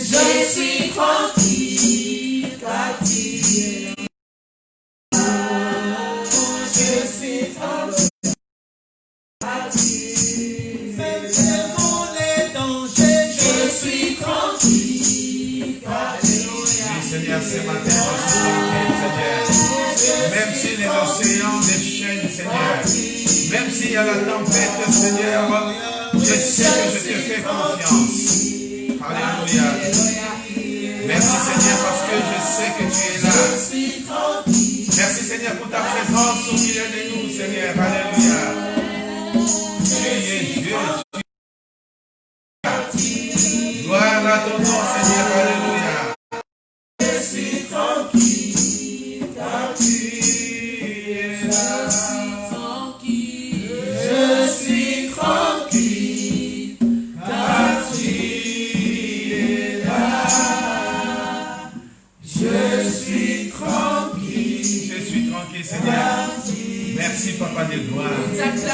Je suis tranquille, car tu es là. Je suis tranquille, car tu es là. Même devant les dangers, je suis tranquille, car tu es là. Seigneur, ce matin, je suis tranquille, Seigneur. Même si les océans déchaînent, Seigneur. Même s'il y a la tempête, Seigneur, je sais que je te fais confiance. Alléluia. Merci, Seigneur, parce que je sais que tu es là. Merci, Seigneur, pour ta présence au milieu de nous, Seigneur. Alléluia. Tu es Dieu. Gloire à ton nom, Seigneur. Alléluia. Je suis tranquille, car tu es là. Je suis tranquille, car tu es là. Je suis tranquille. Je suis tranquille, Seigneur. Merci, Papa de gloire. Merci,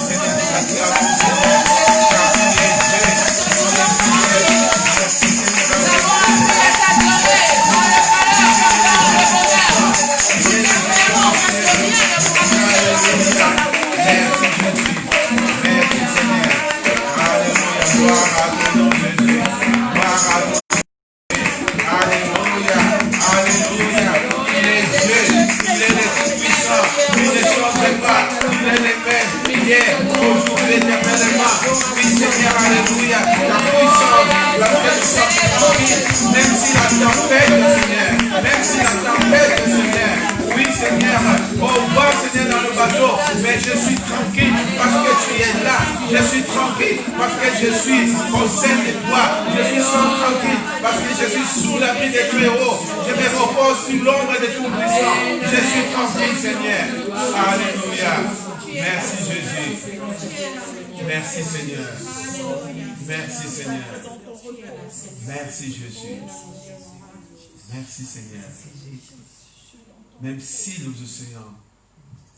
Seigneur, de ta grâce, Seigneur. Aujourd'hui, éternellement, oui Seigneur, alléluia, la puissance, même si la tempête, Seigneur, même si la tempête, Seigneur, oui Seigneur, au bas, Seigneur, dans le bateau, mais je suis tranquille parce que tu es là, je suis tranquille parce que je suis au sein de toi, je suis tranquille parce que je suis sous l'abri des Très-Hauts, je me repose sous l'ombre de Tout-Puissant, je suis tranquille, Seigneur, alléluia. Merci Jésus. Merci Seigneur. Merci Seigneur. Merci Jésus. Merci Seigneur. Même si les océans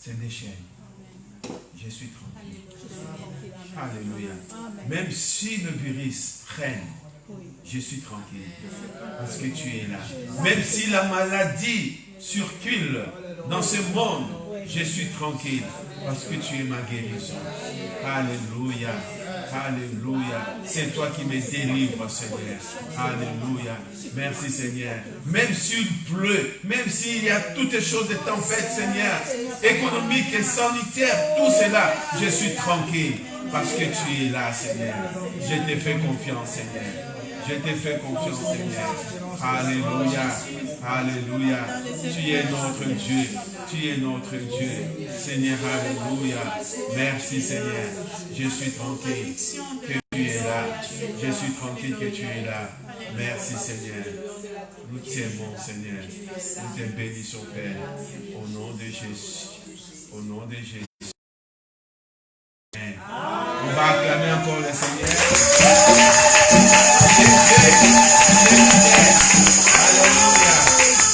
se déchaînent, je suis tranquille. Alléluia. Même si le virus traîne, je suis tranquille. Parce que tu es là. Même si la maladie circule dans ce monde, je suis tranquille. Parce que tu es ma guérison. Alléluia. Alléluia. C'est toi qui me délivres, Seigneur. Alléluia. Merci, Seigneur. Même s'il pleut, même s'il y a toutes les choses de tempête, Seigneur, économique et sanitaire, tout cela, je suis tranquille. Parce que tu es là, Seigneur. Je te fais confiance, Seigneur. Je te fais confiance, Seigneur. Alléluia. Alléluia. Tu es notre Dieu. Tu es notre Dieu. Seigneur, alléluia. Merci, Seigneur. Je suis tranquille que tu es là. Je suis tranquille que tu es là. Merci, Seigneur. Nous t'aimons, Seigneur. Nous te bénissons, Père. Au nom de Jésus. Au nom de Jésus. Amen. On va acclamer encore le Seigneur. Alléluia.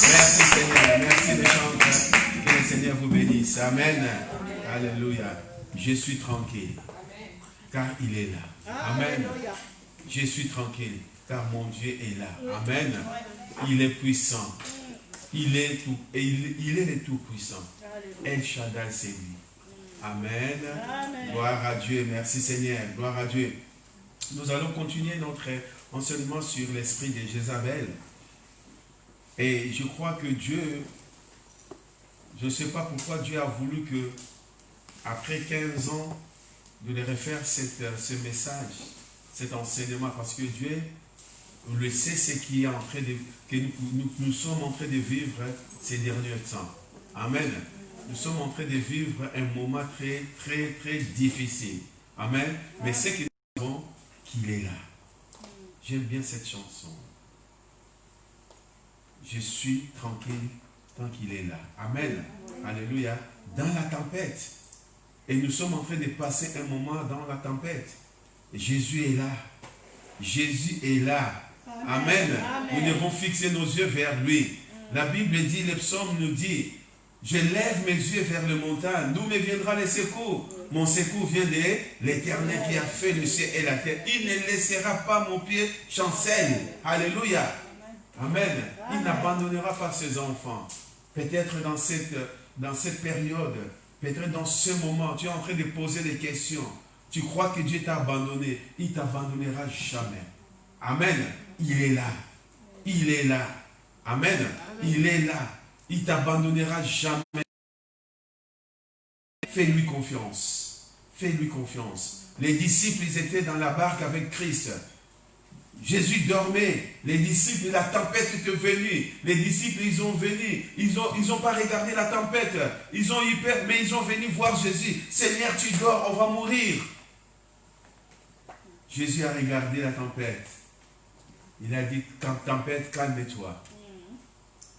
Merci Seigneur. Merci les chanteurs. Que le Seigneur vous bénisse. Amen. Alléluia. Je suis tranquille. Car il est là. Amen. Je suis tranquille. Car mon Dieu est là. Amen. Il est puissant. Il est tout. Et il est le tout-puissant. El Shaddai, c'est lui. Amen. Gloire à Dieu. Merci Seigneur. Gloire à Dieu. Nous allons continuer notre enseignement sur l'esprit de Jézabel. Et je crois que Dieu, je ne sais pas pourquoi Dieu a voulu que, après 15 ans, de les refaire ce message, cet enseignement, parce que Dieu le sait ce qui est en train de, que nous sommes en train de vivre ces derniers temps. Amen. Nous sommes en train de vivre un moment très, très, très difficile. Amen. Mais c'est que nous savons qu'il est là. J'aime bien cette chanson. Je suis tranquille tant qu'il est là. Amen. Alléluia. Dans la tempête. Et nous sommes en train de passer un moment dans la tempête. Jésus est là. Jésus est là. Amen. Nous devons fixer nos yeux vers lui. La Bible dit, le psaume nous dit, Je lève mes yeux vers le montagne. D'où me viendra le secours? Mon secours vient de l'Éternel qui a fait le ciel et la terre. Il ne laissera pas mon pied chancelle. Alléluia. Amen. Il n'abandonnera pas ses enfants. Peut-être dans cette période, peut-être dans ce moment, tu es en train de poser des questions. Tu crois que Dieu t'a abandonné. Il ne t'abandonnera jamais. Amen. Il est là. Il est là. Amen. Il est là. Il ne t'abandonnera jamais. Fais-lui confiance. Fais-lui confiance. Les disciples, ils étaient dans la barque avec Christ. Jésus dormait. Les disciples, la tempête était venue. Les disciples, ils ont venu. Ils ont pas regardé la tempête. Ils ont eu peur, mais ils ont venu voir Jésus. Seigneur, tu dors, on va mourir. Jésus a regardé la tempête. Il a dit, tempête, calme-toi.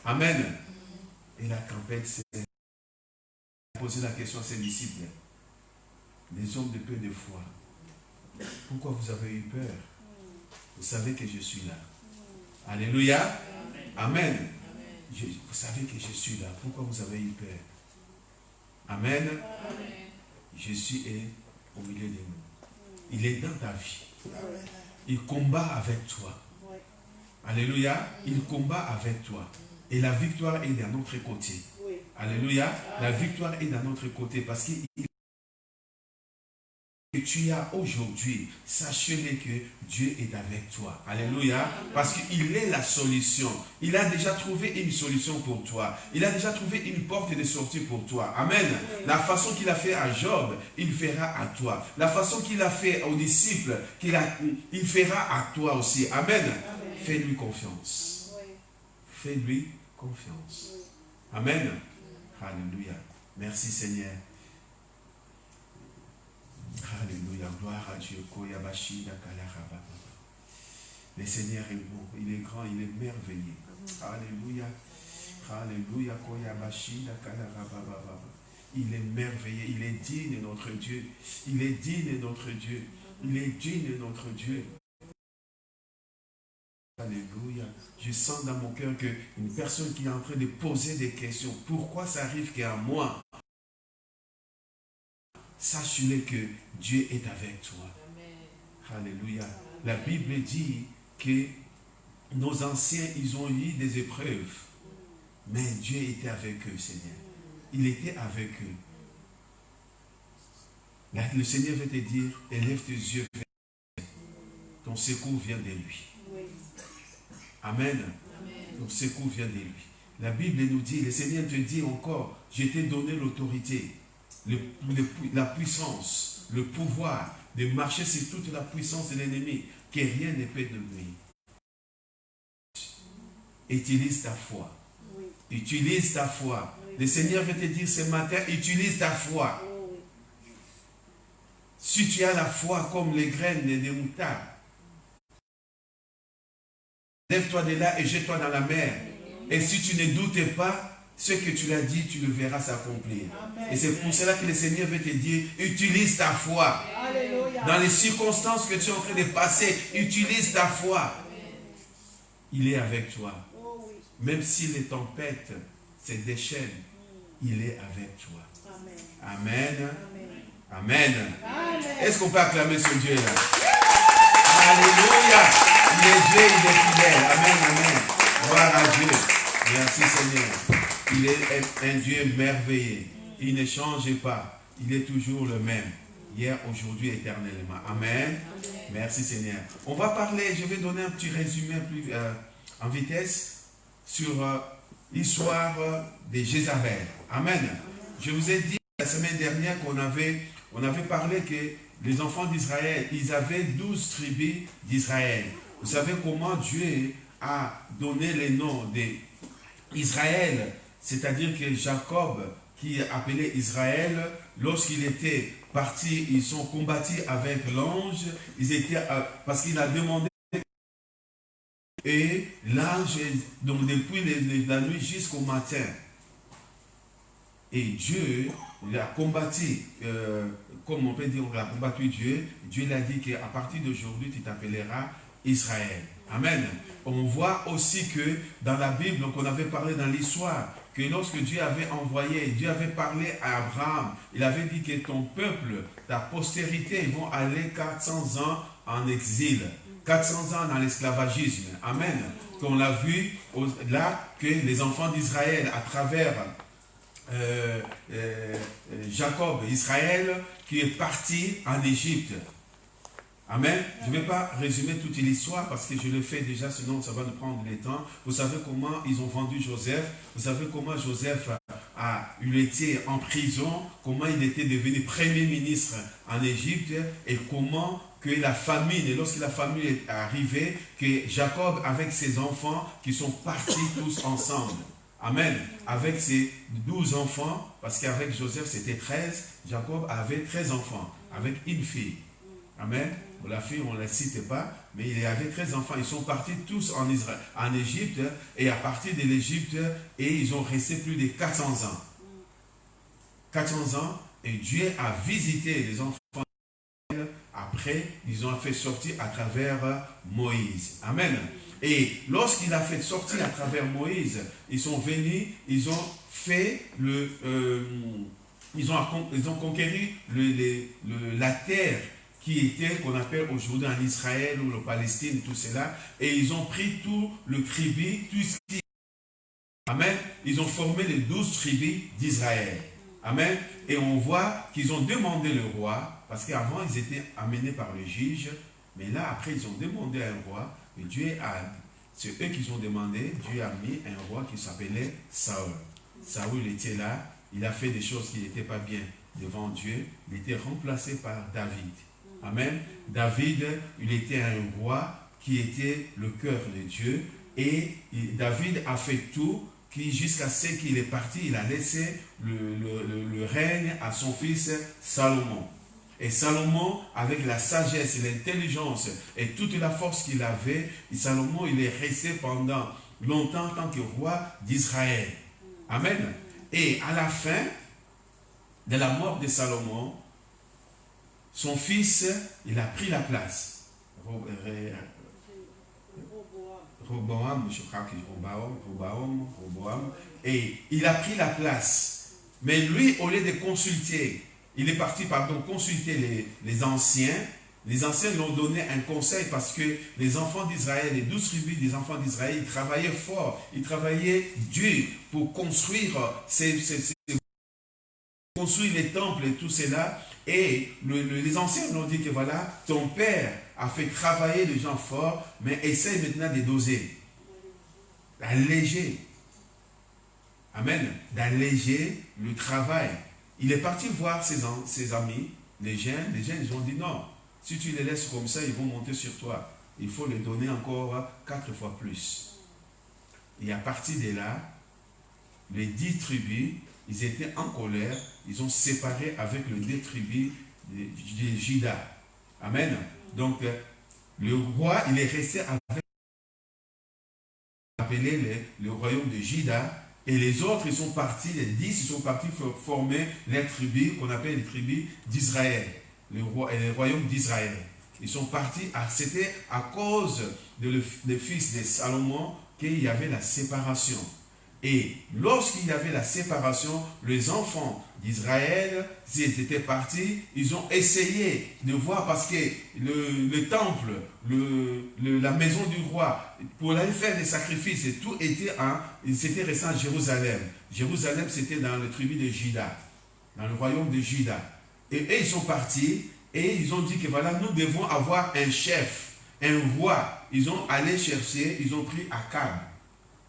Amen. Et la tempête s'est posé la question à ses disciples. Les hommes de peu de foi, pourquoi vous avez eu peur? Vous savez que je suis là. Alléluia. Amen. Vous savez que je suis là. Pourquoi vous avez eu peur? Amen. Jésus est au milieu de nous. Il est dans ta vie. Il combat avec toi. Alléluia. Il combat avec toi. Et la victoire est de notre côté. Alléluia. La victoire est de notre côté parce que tu as aujourd'hui, sachez-le que Dieu est avec toi. Alléluia. Parce qu'il est la solution. Il a déjà trouvé une solution pour toi. Il a déjà trouvé une porte de sortie pour toi. Amen. La façon qu'il a fait à Job, il fera à toi. La façon qu'il a fait aux disciples, il fera à toi aussi. Amen. Fais-lui confiance. Fais-lui confiance. Amen. Alléluia. Merci Seigneur. Alléluia. Gloire à Dieu. Le Seigneur est bon. Il est grand. Il est merveilleux. Alléluia. Alléluia. Il est merveilleux. Il est digne de notre Dieu. Il est digne de notre Dieu. Il est digne de notre Dieu. Alléluia. Je sens dans mon cœur qu'une personne qui est en train de poser des questions. Pourquoi ça arrive qu'à moi? Sache-le que Dieu est avec toi. Alléluia. La Bible dit que nos anciens, ils ont eu des épreuves. Mais Dieu était avec eux, Seigneur. Il était avec eux. Le Seigneur veut te dire, élève tes yeux vers lui. Ton secours vient de lui. Amen. Ton secours vient de lui. La Bible nous dit, le Seigneur te dit encore, je t'ai donné l'autorité, la puissance, le pouvoir de marcher sur toute la puissance de l'ennemi, que rien ne peut te nuire. Utilise ta foi. Utilise ta foi. Le Seigneur veut te dire ce matin, utilise ta foi. Si tu as la foi comme les graines de moutarde, lève-toi de là et jette-toi dans la mer. Et si tu ne doutes pas, ce que tu l'as dit, tu le verras s'accomplir. Et c'est pour cela que le Seigneur veut te dire, utilise ta foi. Alléluia. Dans les circonstances que tu es en train de passer, utilise ta foi. Il est avec toi. Même si les tempêtes se déchaînent, il est avec toi. Amen. Amen. Est-ce qu'on peut acclamer ce Dieu-là? Alléluia. Il est Dieu, il est fidèle. Amen, amen. Gloire à Dieu. Merci Seigneur. Il est un Dieu merveilleux. Il ne change pas. Il est toujours le même. Hier, aujourd'hui, éternellement. Amen. Merci Seigneur. On va parler, je vais donner un petit résumé en vitesse sur l'histoire de Jézabel. Amen. Je vous ai dit la semaine dernière qu'on avait parlé que les enfants d'Israël, ils avaient 12 tribus d'Israël. Vous savez comment Dieu a donné les noms d'Israël, c'est-à-dire que Jacob, qui appelait Israël, lorsqu'il était parti, ils ont combattu avec l'ange, parce qu'il a demandé, et l'ange, donc depuis la nuit jusqu'au matin, et Dieu l'a combattu, comme on peut dire, on a combattu Dieu. Dieu l'a dit qu'à partir d'aujourd'hui, tu t'appelleras Israël. Amen. On voit aussi que dans la Bible, donc on avait parlé dans l'histoire, que lorsque Dieu avait envoyé, Dieu avait parlé à Abraham, il avait dit que ton peuple, ta postérité, ils vont aller 400 ans en exil, 400 ans dans l'esclavagisme. Amen. Qu'on a vu là que les enfants d'Israël, à travers Jacob, Israël, qui est parti en Égypte. Amen. Je ne vais pas résumer toute l'histoire parce que je le fais déjà, sinon ça va nous prendre le temps. Vous savez comment ils ont vendu Joseph. Vous savez comment Joseph il était en prison, comment il était devenu premier ministre en Égypte et comment que la famine, et lorsque la famine est arrivée, que Jacob avec ses enfants qui sont partis tous ensemble. Amen. Avec ses 12 enfants, parce qu'avec Joseph c'était 13, Jacob avait 13 enfants, avec une fille. Amen. La fille, on ne la cite pas, mais il y avait 13 enfants. Ils sont partis tous en Israël, en Égypte, et à partir de l'Égypte, et ils ont resté plus de 400 ans. 400 ans, et Dieu a visité les enfants. Après, ils ont fait sortir à travers Moïse. Amen. Et lorsqu'il a fait sortir à travers Moïse, ils sont venus, ils ont fait ils ont conquéri la terre qui était, qu'on appelle aujourd'hui en Israël ou en Palestine, tout cela, et ils ont pris tout le tribut, tout ce qui... Amen. Ils ont formé les 12 tribus d'Israël. Amen. Et on voit qu'ils ont demandé le roi, parce qu'avant ils étaient amenés par le juge, mais là après ils ont demandé un roi, et c'est eux qui ont demandé, Dieu a mis un roi qui s'appelait Saül. Saül était là, il a fait des choses qui n'étaient pas bien devant Dieu, il était remplacé par David. Amen. David, il était un roi qui était le cœur de Dieu, et David a fait tout, jusqu'à ce qu'il est parti, il a laissé le règne à son fils Salomon. Et Salomon, avec la sagesse, l'intelligence et toute la force qu'il avait, Salomon, il est resté pendant longtemps en tant que roi d'Israël. Amen. Et à la fin de la mort de Salomon, son fils, il a pris la place. Roboam, je crois que Roboam, et il a pris la place. Mais lui, au lieu de consulter, il est parti, consulter les anciens. Les anciens lui ont donné un conseil parce que les enfants d'Israël, les 12 tribus des enfants d'Israël, ils travaillaient fort, ils travaillaient dur pour construire construire les temples et tout cela. Et les anciens lui ont dit que voilà, ton père a fait travailler les gens forts, mais essaye maintenant de doser, d'alléger. Amen. D'alléger le travail. Il est parti voir ses amis, les jeunes, ils ont dit non, si tu les laisses comme ça, ils vont monter sur toi. Il faut les donner encore 4 fois plus. Et à partir de là, les 10 tribus, ils étaient en colère, ils ont séparé avec les 2 tribus de Juda. Amen. Donc, le roi, il est resté avec le royaume de Juda. Et les autres, ils sont partis, les 10, ils sont partis former les tribus qu'on appelle les tribus d'Israël, le royaume d'Israël. Ils sont partis, c'était à cause des fils de Salomon qu'il y avait la séparation. Et lorsqu'il y avait la séparation, les enfants d'Israël, s'ils étaient partis, ils ont essayé de voir, parce que le temple, la maison du roi, pour aller faire des sacrifices, et tout c'était resté à Jérusalem. Jérusalem, c'était dans le tribu de Juda, dans le royaume de Juda. Et ils sont partis, et ils ont dit que voilà, nous devons avoir un chef, un roi. Ils ont allé chercher, ils ont pris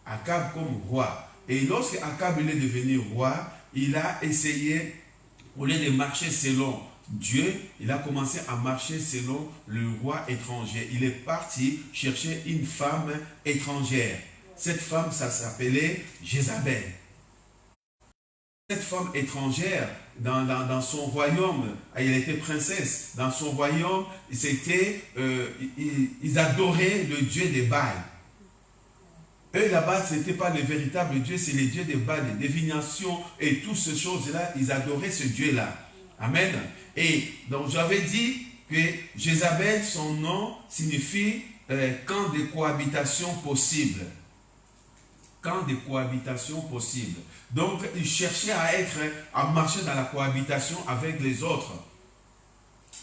Akab comme roi. Et lorsque Akab est devenu roi, il a essayé, au lieu de marcher selon Dieu, il a commencé à marcher selon le roi étranger. Il est parti chercher une femme étrangère. Cette femme, ça s'appelait Jézabel. Cette femme étrangère, dans son royaume, elle était princesse. Dans son royaume, ils adoraient le dieu des Baals. Eux, là-bas, ce n'était pas le véritable Dieu, c'est le Dieu des Baals, des divinations et toutes ces choses-là, ils adoraient ce Dieu-là. Amen. Et donc, j'avais dit que Jézabel, son nom signifie camps de cohabitation possibles. Camps de cohabitation possibles. Donc, ils cherchaient à marcher dans la cohabitation avec les autres.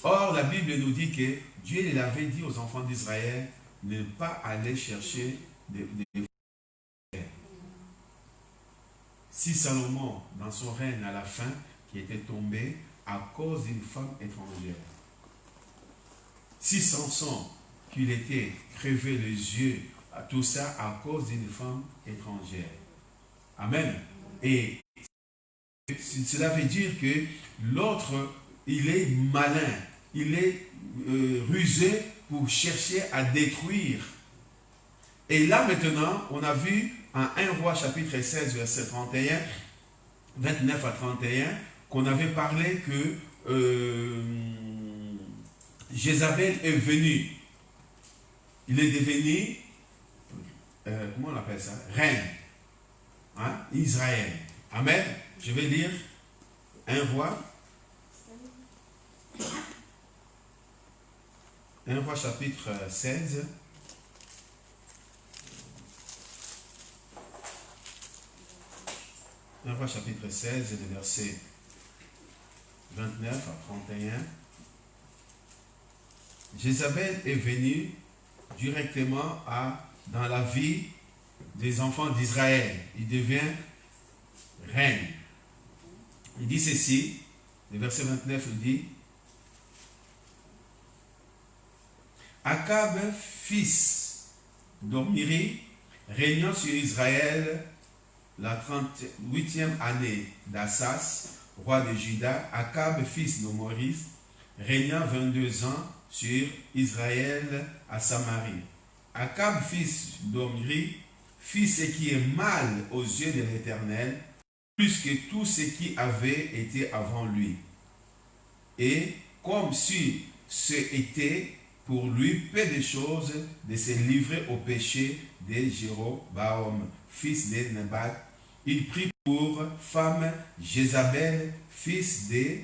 Or, la Bible nous dit que Dieu il avait dit aux enfants d'Israël ne pas aller chercher des frères. Si Salomon, dans son règne à la fin, qui était tombé à cause d'une femme étrangère. Si Samson, qu'il était crevé les yeux, tout ça à cause d'une femme étrangère. Amen. Et cela veut dire que l'autre, il est malin, il est rusé pour chercher à détruire. Et là maintenant, on a vu en 1 Roi chapitre 16, verset 31, 29 à 31, qu'on avait parlé que Jézabel est venu. Il est devenu, comment on appelle ça? Reine. Hein? Israël. Amen. Je vais lire 1 Roi. 1 Roi chapitre 16. Un Roi chapitre 16, le verset 29 à 31. Jézabel est venue directement dans la vie des enfants d'Israël. Il devient reine. Il dit ceci, le verset 29, il dit Akab, fils d'Omri, régnant sur Israël la 38e année d'Assas, roi de Juda, Akab, fils d'Omri, régnant 22 ans sur Israël à Samarie. Akab, fils d'Omri, fit ce qui est mal aux yeux de l'Éternel, plus que tout ce qui avait été avant lui. Et comme si c'était pour lui peu de choses de se livrer au péché de Jéroboam, fils de Nebat, il prit pour femme Jézabel, fils de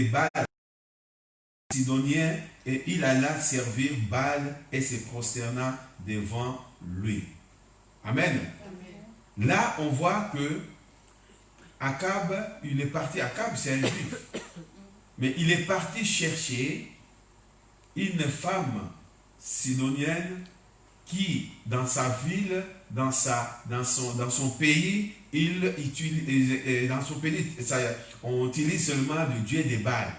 Baal, sidonien, et il alla servir Baal et se prosterna devant lui. Amen. Amen. Là, on voit que Akab, il est parti. Akab, c'est un juif. Mais il est parti chercher une femme sidonienne qui, dans sa ville, dans son pays, dans son pays, on utilise seulement le dieu des Baal.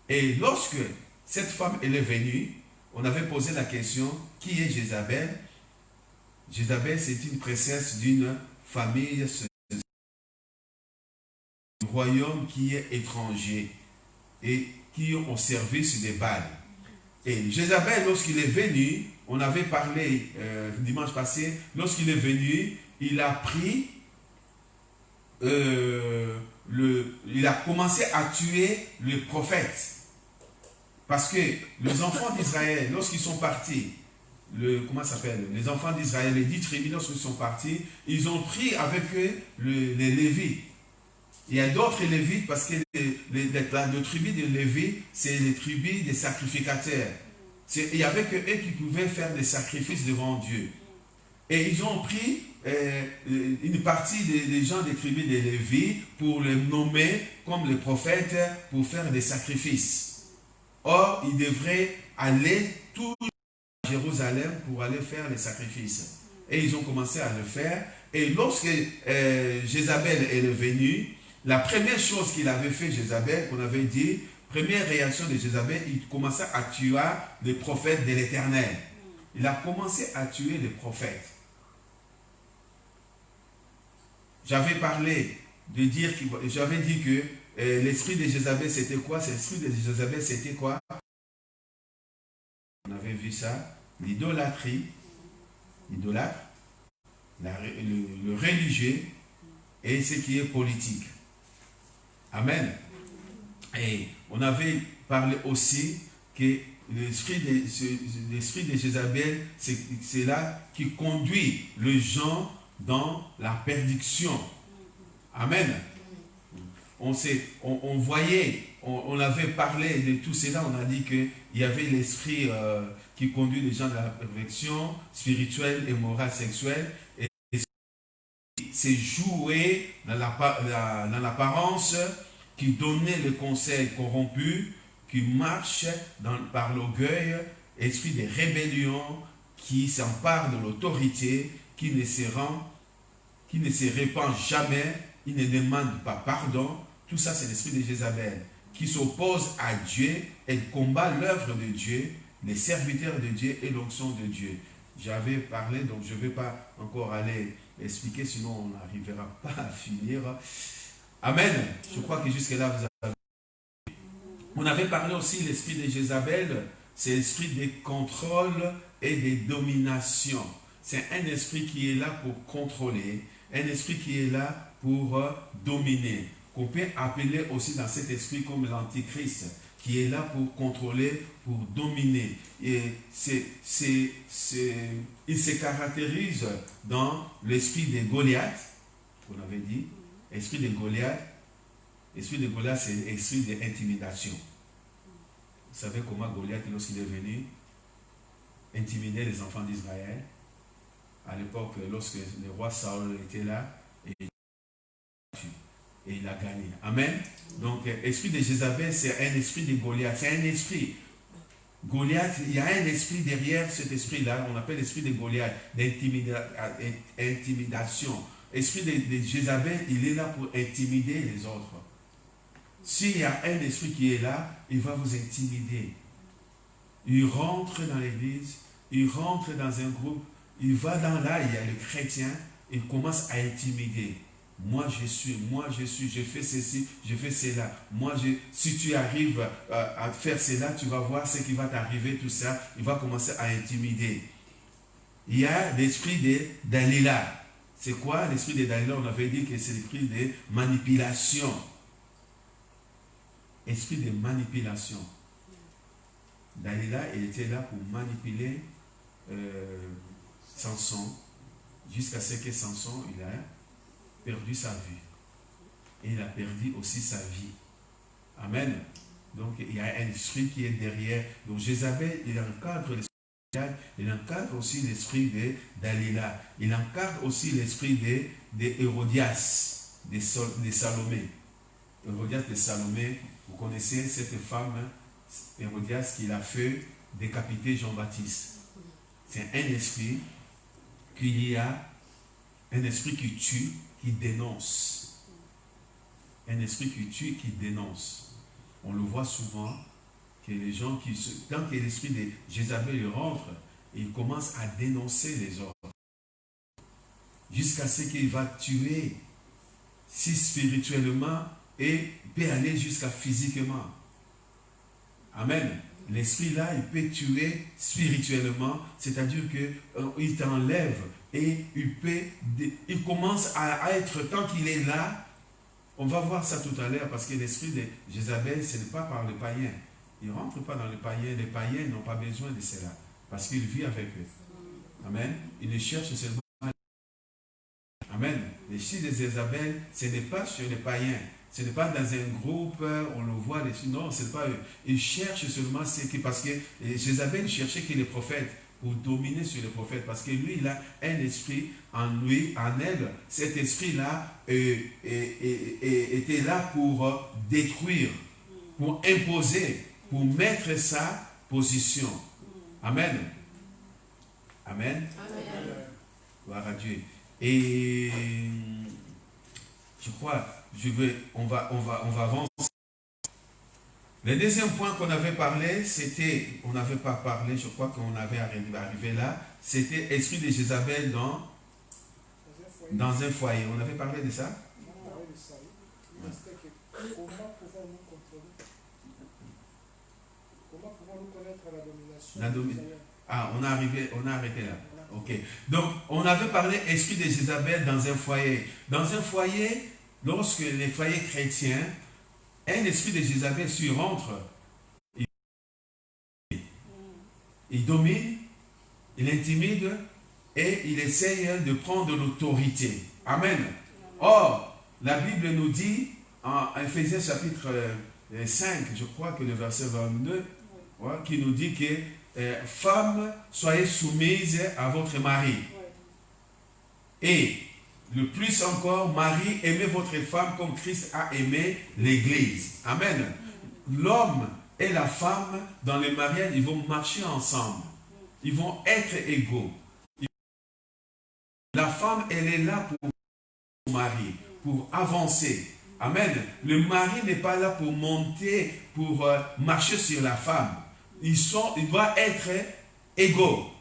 Et lorsque cette femme elle est venue, on avait posé la question, qui est Jézabel? Jézabel, c'est une princesse d'une famille du royaume qui est étranger et qui ont service des Baal. Et Jézabel, lorsqu'il est venu, on avait parlé dimanche passé, lorsqu'il est venu, il a pris, il a commencé à tuer le prophète. Parce que les enfants d'Israël, lorsqu'ils sont partis, les enfants d'Israël, les 10 tribus, lorsqu'ils sont partis, ils ont pris avec eux les Lévites. Il y a d'autres Lévites parce que les tribus de Lévi, c'est les tribus des sacrificateurs. Il y avait que eux qui pouvaient faire des sacrifices devant Dieu. Et ils ont pris une partie des gens des tribus de Lévi pour les nommer comme les prophètes pour faire des sacrifices. Or, ils devraient aller tout à Jérusalem pour aller faire les sacrifices. Et ils ont commencé à le faire. Et lorsque Jézabel est venue, la première chose qu'il avait fait, Jézabel, qu'on avait dit, première réaction de Jézabel, il commençait à tuer les prophètes de l'Éternel. Il a commencé à tuer les prophètes. J'avais parlé de dire, j'avais dit que l'esprit de Jézabel c'était quoi? L'esprit de Jézabel c'était quoi? On avait vu ça, l'idolâtrie, l'idolâtre, le religieux et ce qui est politique. Amen. Et on avait parlé aussi que l'esprit de Jézabel, c'est là qui conduit les gens dans la perdition. Amen. On voyait, on avait parlé de tout cela, on a dit qu'il il y avait l'esprit qui conduit les gens à la perfection spirituelle et morale sexuelle. Et c'est joué dans l'apparence, qui donnait les conseils corrompus, qui marche par l'orgueil, esprit de rébellion, qui s'empare de l'autorité, qui ne se répand jamais, il ne demande pas pardon. Tout ça, c'est l'esprit de Jézabel, qui s'oppose à Dieu et combat l'œuvre de Dieu, les serviteurs de Dieu et l'onction de Dieu. J'avais parlé, donc je ne vais pas encore aller expliquer, sinon on n'arrivera pas à finir. Amen. Je crois que jusque-là, vous avez... On avait parlé aussi de l'esprit de Jézabel, c'est l'esprit de contrôle et de domination. C'est un esprit qui est là pour contrôler, un esprit qui est là pour dominer, qu'on peut appeler aussi dans cet esprit comme l'antichrist, qui est là pour contrôler, pour dominer. Et il se caractérise dans l'esprit de Goliath, on avait dit, esprit de Goliath, c'est l'esprit d'intimidation. Vous savez comment Goliath, lorsqu'il est venu, intimidait les enfants d'Israël. À l'époque, lorsque le roi Saül était là, et il a gagné. Amen. Donc, l'esprit de Jézabel, c'est un esprit de Goliath. C'est un esprit. Goliath, il y a un esprit derrière cet esprit-là, on appelle l'esprit de Goliath, d'intimidation. L'esprit de Jézabel, il est là pour intimider les autres. S'il y a un esprit qui est là, il va vous intimider. Il rentre dans l'église, il rentre dans un groupe, il va dans là, il y a le chrétien, il commence à intimider. Moi je suis, je fais ceci, je fais cela. Si tu arrives à faire cela, tu vas voir ce qui va t'arriver, tout ça. Il va commencer à intimider. Il y a l'esprit de Dalila. C'est quoi l'esprit de Dalila? On avait dit que c'est l'esprit de manipulation. Esprit de manipulation. Dalila, il était là pour manipuler Samson, jusqu'à ce que Samson, il a perdu sa vue. Et il a perdu aussi sa vie. Amen. Donc, il y a un esprit qui est derrière. Donc, Jézabel, il encadre l'esprit de Dalila, il encadre aussi l'esprit de Dalila. Il encadre aussi l'esprit de Hérodias, de Salomé. Hérodias de Salomé, vous connaissez cette femme, Hérodias, qui l'a fait décapiter Jean-Baptiste. C'est un esprit qui tue, qui dénonce. Un esprit qui tue, qui dénonce. On le voit souvent, que les gens tant que l'esprit de Jézabel rentre, il commence à dénoncer les autres. Jusqu'à ce qu'il va tuer, si spirituellement, et peut aller jusqu'à physiquement. Amen. L'esprit là, il peut tuer spirituellement, c'est-à-dire qu'il t'enlève et il commence à être, tant qu'il est là, on va voir ça tout à l'heure, parce que l'esprit de Jézabel, ce n'est pas par les païens. Il ne rentre pas dans les païens n'ont pas besoin de cela, parce qu'il vit avec eux. Amen. Il les cherche seulement. Amen. L'esprit de Jézabel, ce n'est pas sur les païens. Ce n'est pas dans un groupe, on le voit, non, ce n'est pas eux. Ils cherchent seulement ce qui... Parce que Jézabel cherchait que les prophètes, pour dominer sur les prophètes, parce que lui, il a un esprit en lui, en elle. Cet esprit-là était là pour détruire, pour imposer, pour mettre sa position. Amen. Amen. Amen. Gloire à Dieu. Et je crois... on va avancer. Le deuxième point qu'on avait parlé, c'était, on n'avait pas parlé, je crois qu'on avait arrivé là, c'était esprit de Jézabel dans un foyer. On avait parlé de ça? On parlait de ça. Comment pouvons-nous contrôler? Comment pouvons-nous connaître la domination? On a arrêté là. Ok. Donc, on avait parlé esprit de Jézabel dans un foyer. Dans un foyer, lorsque les foyers chrétiens, un esprit de Jézabel s'y rentre, il domine, il intimide et il essaye de prendre l'autorité. Amen. Or, la Bible nous dit, en Ephésiens chapitre 5, je crois que le verset 22, ouais, qui nous dit que femmes, soyez soumises à votre mari. Et le plus encore, mari, aimez votre femme comme Christ a aimé l'Église. Amen. L'homme et la femme, dans le mariage, ils vont marcher ensemble. Ils vont être égaux. La femme, elle est là pour son mari, pour avancer. Amen. Le mari n'est pas là pour monter, pour marcher sur la femme. Ils doivent être égaux.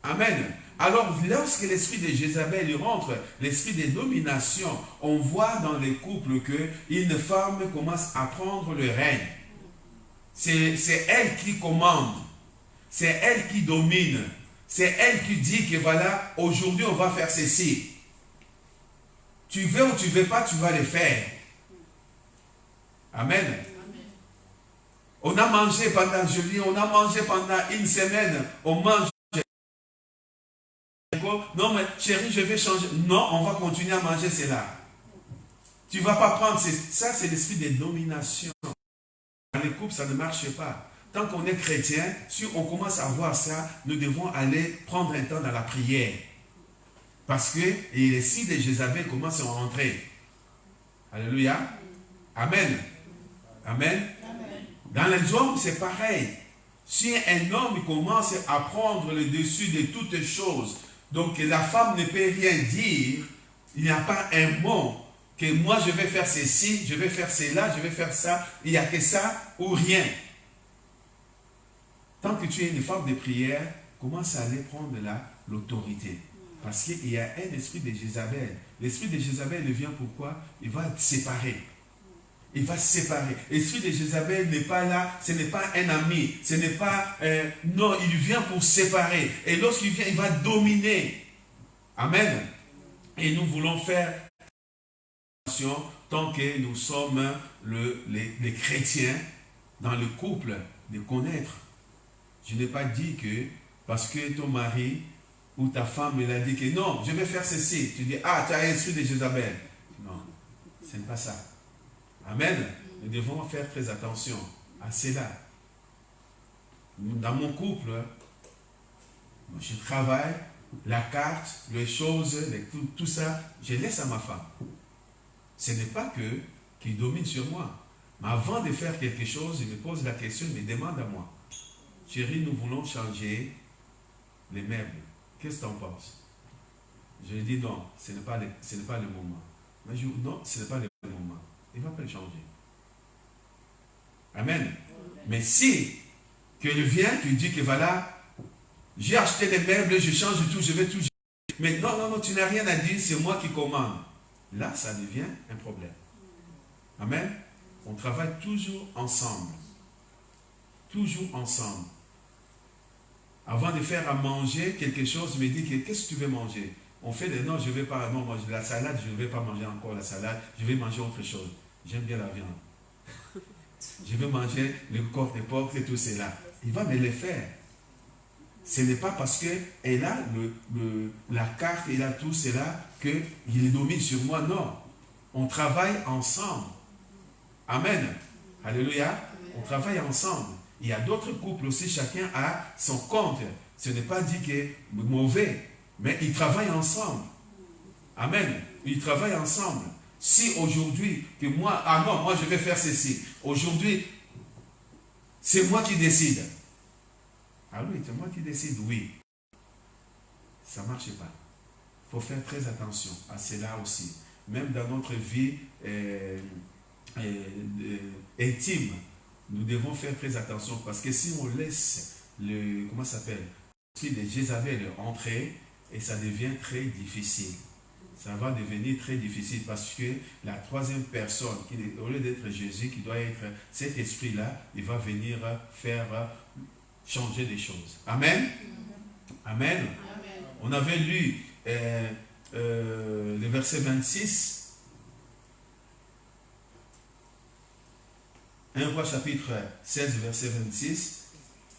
Amen. Alors, lorsque l'esprit de Jézabel rentre, l'esprit de domination, on voit dans les couples qu'une femme commence à prendre le règne. C'est elle qui commande. C'est elle qui domine. C'est elle qui dit que voilà, aujourd'hui on va faire ceci. Tu veux ou tu ne veux pas, tu vas le faire. Amen. On a mangé pendant, je dis, on a mangé pendant une semaine, on mange. Non mais chérie, je vais changer. Non, on va continuer à manger cela. Tu ne vas pas prendre, ça c'est l'esprit de domination. Dans les couples, ça ne marche pas. Tant qu'on est chrétien, si on commence à voir ça, nous devons aller prendre un temps dans la prière. Parce que les signes de Jézabel commencent à rentrer. Alléluia. Amen. Amen. Dans les hommes, c'est pareil. Si un homme commence à prendre le dessus de toutes choses, donc la femme ne peut rien dire, il n'y a pas un mot que moi je vais faire ceci, je vais faire cela, je vais faire ça, il n'y a que ça ou rien. Tant que tu es une femme de prière, commence à aller prendre l'autorité. Parce qu'il y a un esprit de Jézabel. L'esprit de Jézabel vient pourquoi? Il va séparer. Il va séparer. L'esprit de Jézabel n'est pas là, ce n'est pas un ami, ce n'est pas... non, il vient pour séparer. Et lorsqu'il vient, il va dominer. Amen. Et nous voulons faire attention tant que nous sommes les chrétiens dans le couple, de connaître. Je n'ai pas dit que parce que ton mari ou ta femme il a dit que non, je vais faire ceci. Tu dis, ah, tu as l'esprit de Jézabel. Non, ce n'est pas ça. Amen. Nous devons faire très attention à cela. Dans mon couple, je travaille, la carte, les choses, tout ça, je laisse à ma femme. Ce n'est pas qu'il domine sur moi. Mais avant de faire quelque chose, il me pose la question, il me demande à moi. Chérie, nous voulons changer les meubles. Qu'est-ce que tu en penses? Je lui dis non, ce n'est pas le moment. Mais je dis non, ce n'est pas le moment. Il ne va pas le changer. Amen. Mais si qu'il vient, qu'il dit que voilà, j'ai acheté les meubles, je change tout, je vais tout. Mais non, tu n'as rien à dire, c'est moi qui commande. Là, ça devient un problème. Amen. On travaille toujours ensemble. Toujours ensemble. Avant de faire à manger quelque chose, me dit qu'est-ce que tu veux manger? On fait des non, je ne vais pas manger la salade, je ne vais pas manger encore la salade, je vais manger autre chose. J'aime bien la viande. Je vais manger le corps de porc et tout cela. Il va me le faire. Ce n'est pas parce qu'elle a la carte, elle a tout cela, qu'il domine sur moi. Non. On travaille ensemble. Amen. Alléluia. On travaille ensemble. Il y a d'autres couples aussi, chacun a son compte. Ce n'est pas dit que c'est mauvais, mais ils travaillent ensemble. Amen. Ils travaillent ensemble. Si aujourd'hui, que moi, ah non, moi je vais faire ceci. Aujourd'hui, c'est moi qui décide. Ah oui, c'est moi qui décide, oui. Ça ne marche pas. Il faut faire très attention à cela aussi. Même dans notre vie intime, nous devons faire très attention parce que si on laisse comment ça s'appelle, l'esprit de Jézabel entrer, et ça devient très difficile. Ça va devenir très difficile parce que la troisième personne, au lieu d'être Jésus, qui doit être cet esprit-là, il va venir faire changer des choses. Amen. Amen. Amen. On avait lu le verset 26. 1 Roi chapitre 16, verset 26.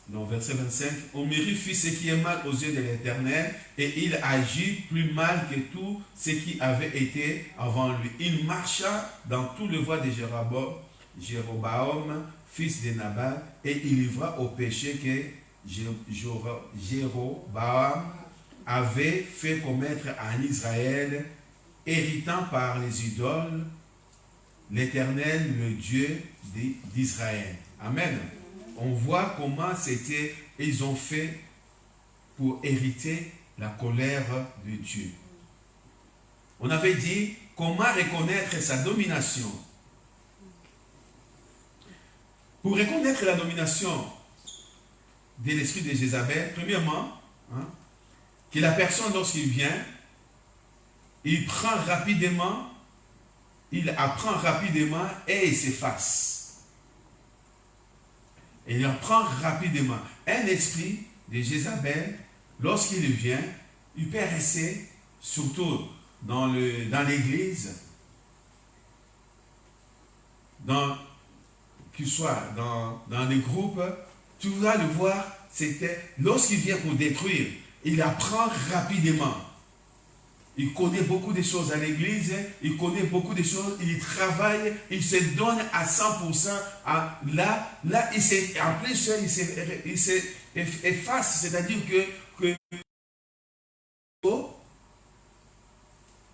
Donc, verset 25, Omri fit ce qui est mal aux yeux de l'Éternel, et il agit plus mal que tout ce qui avait été avant lui. Il marcha dans tout le voie de Jéroboam, fils de Nabat, et il livra au péché que Jéroboam avait fait commettre en Israël, héritant par les idoles l'Éternel, le Dieu d'Israël. Amen. On voit comment c'était, ils ont fait pour hériter la colère de Dieu. On avait dit comment reconnaître sa domination. Pour reconnaître la domination de l'esprit de Jézabel, premièrement, que la personne, lorsqu'il vient, il apprend rapidement et il s'efface. Il apprend rapidement. Un esprit de Jézabel, lorsqu'il vient, il peut rester, surtout dans l'église, qu'il soit dans les groupes, tu vas le voir, lorsqu'il vient pour détruire, il apprend rapidement. Il connaît beaucoup de choses à l'église, il connaît beaucoup de choses, il travaille, il se donne à 100%. Là, en plus, il s'efface, c'est-à-dire que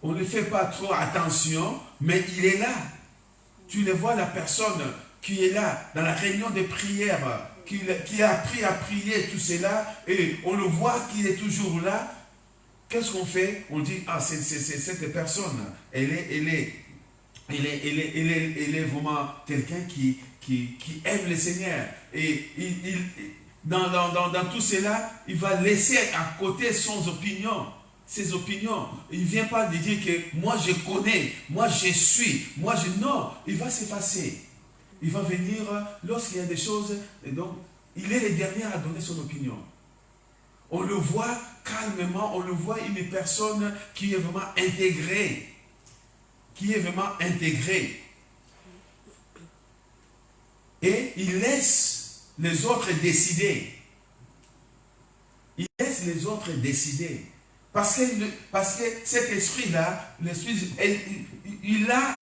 on ne fait pas trop attention, mais il est là. Tu le vois, la personne qui est là, dans la réunion de prière, qui a appris à prier, tout cela, et on le voit qu'il est toujours là. Qu'est-ce qu'on fait? On dit, ah, c'est cette personne, elle est vraiment quelqu'un qui aime le Seigneur. Et dans tout cela, il va laisser à côté ses opinions. Il ne vient pas de dire que moi je connais, moi je suis, non, il va s'effacer. Il va venir lorsqu'il y a des choses, et donc il est le dernier à donner son opinion. On le voit calmement, on le voit une personne qui est vraiment intégrée. Et il laisse les autres décider. Parce que cet esprit-là, il a...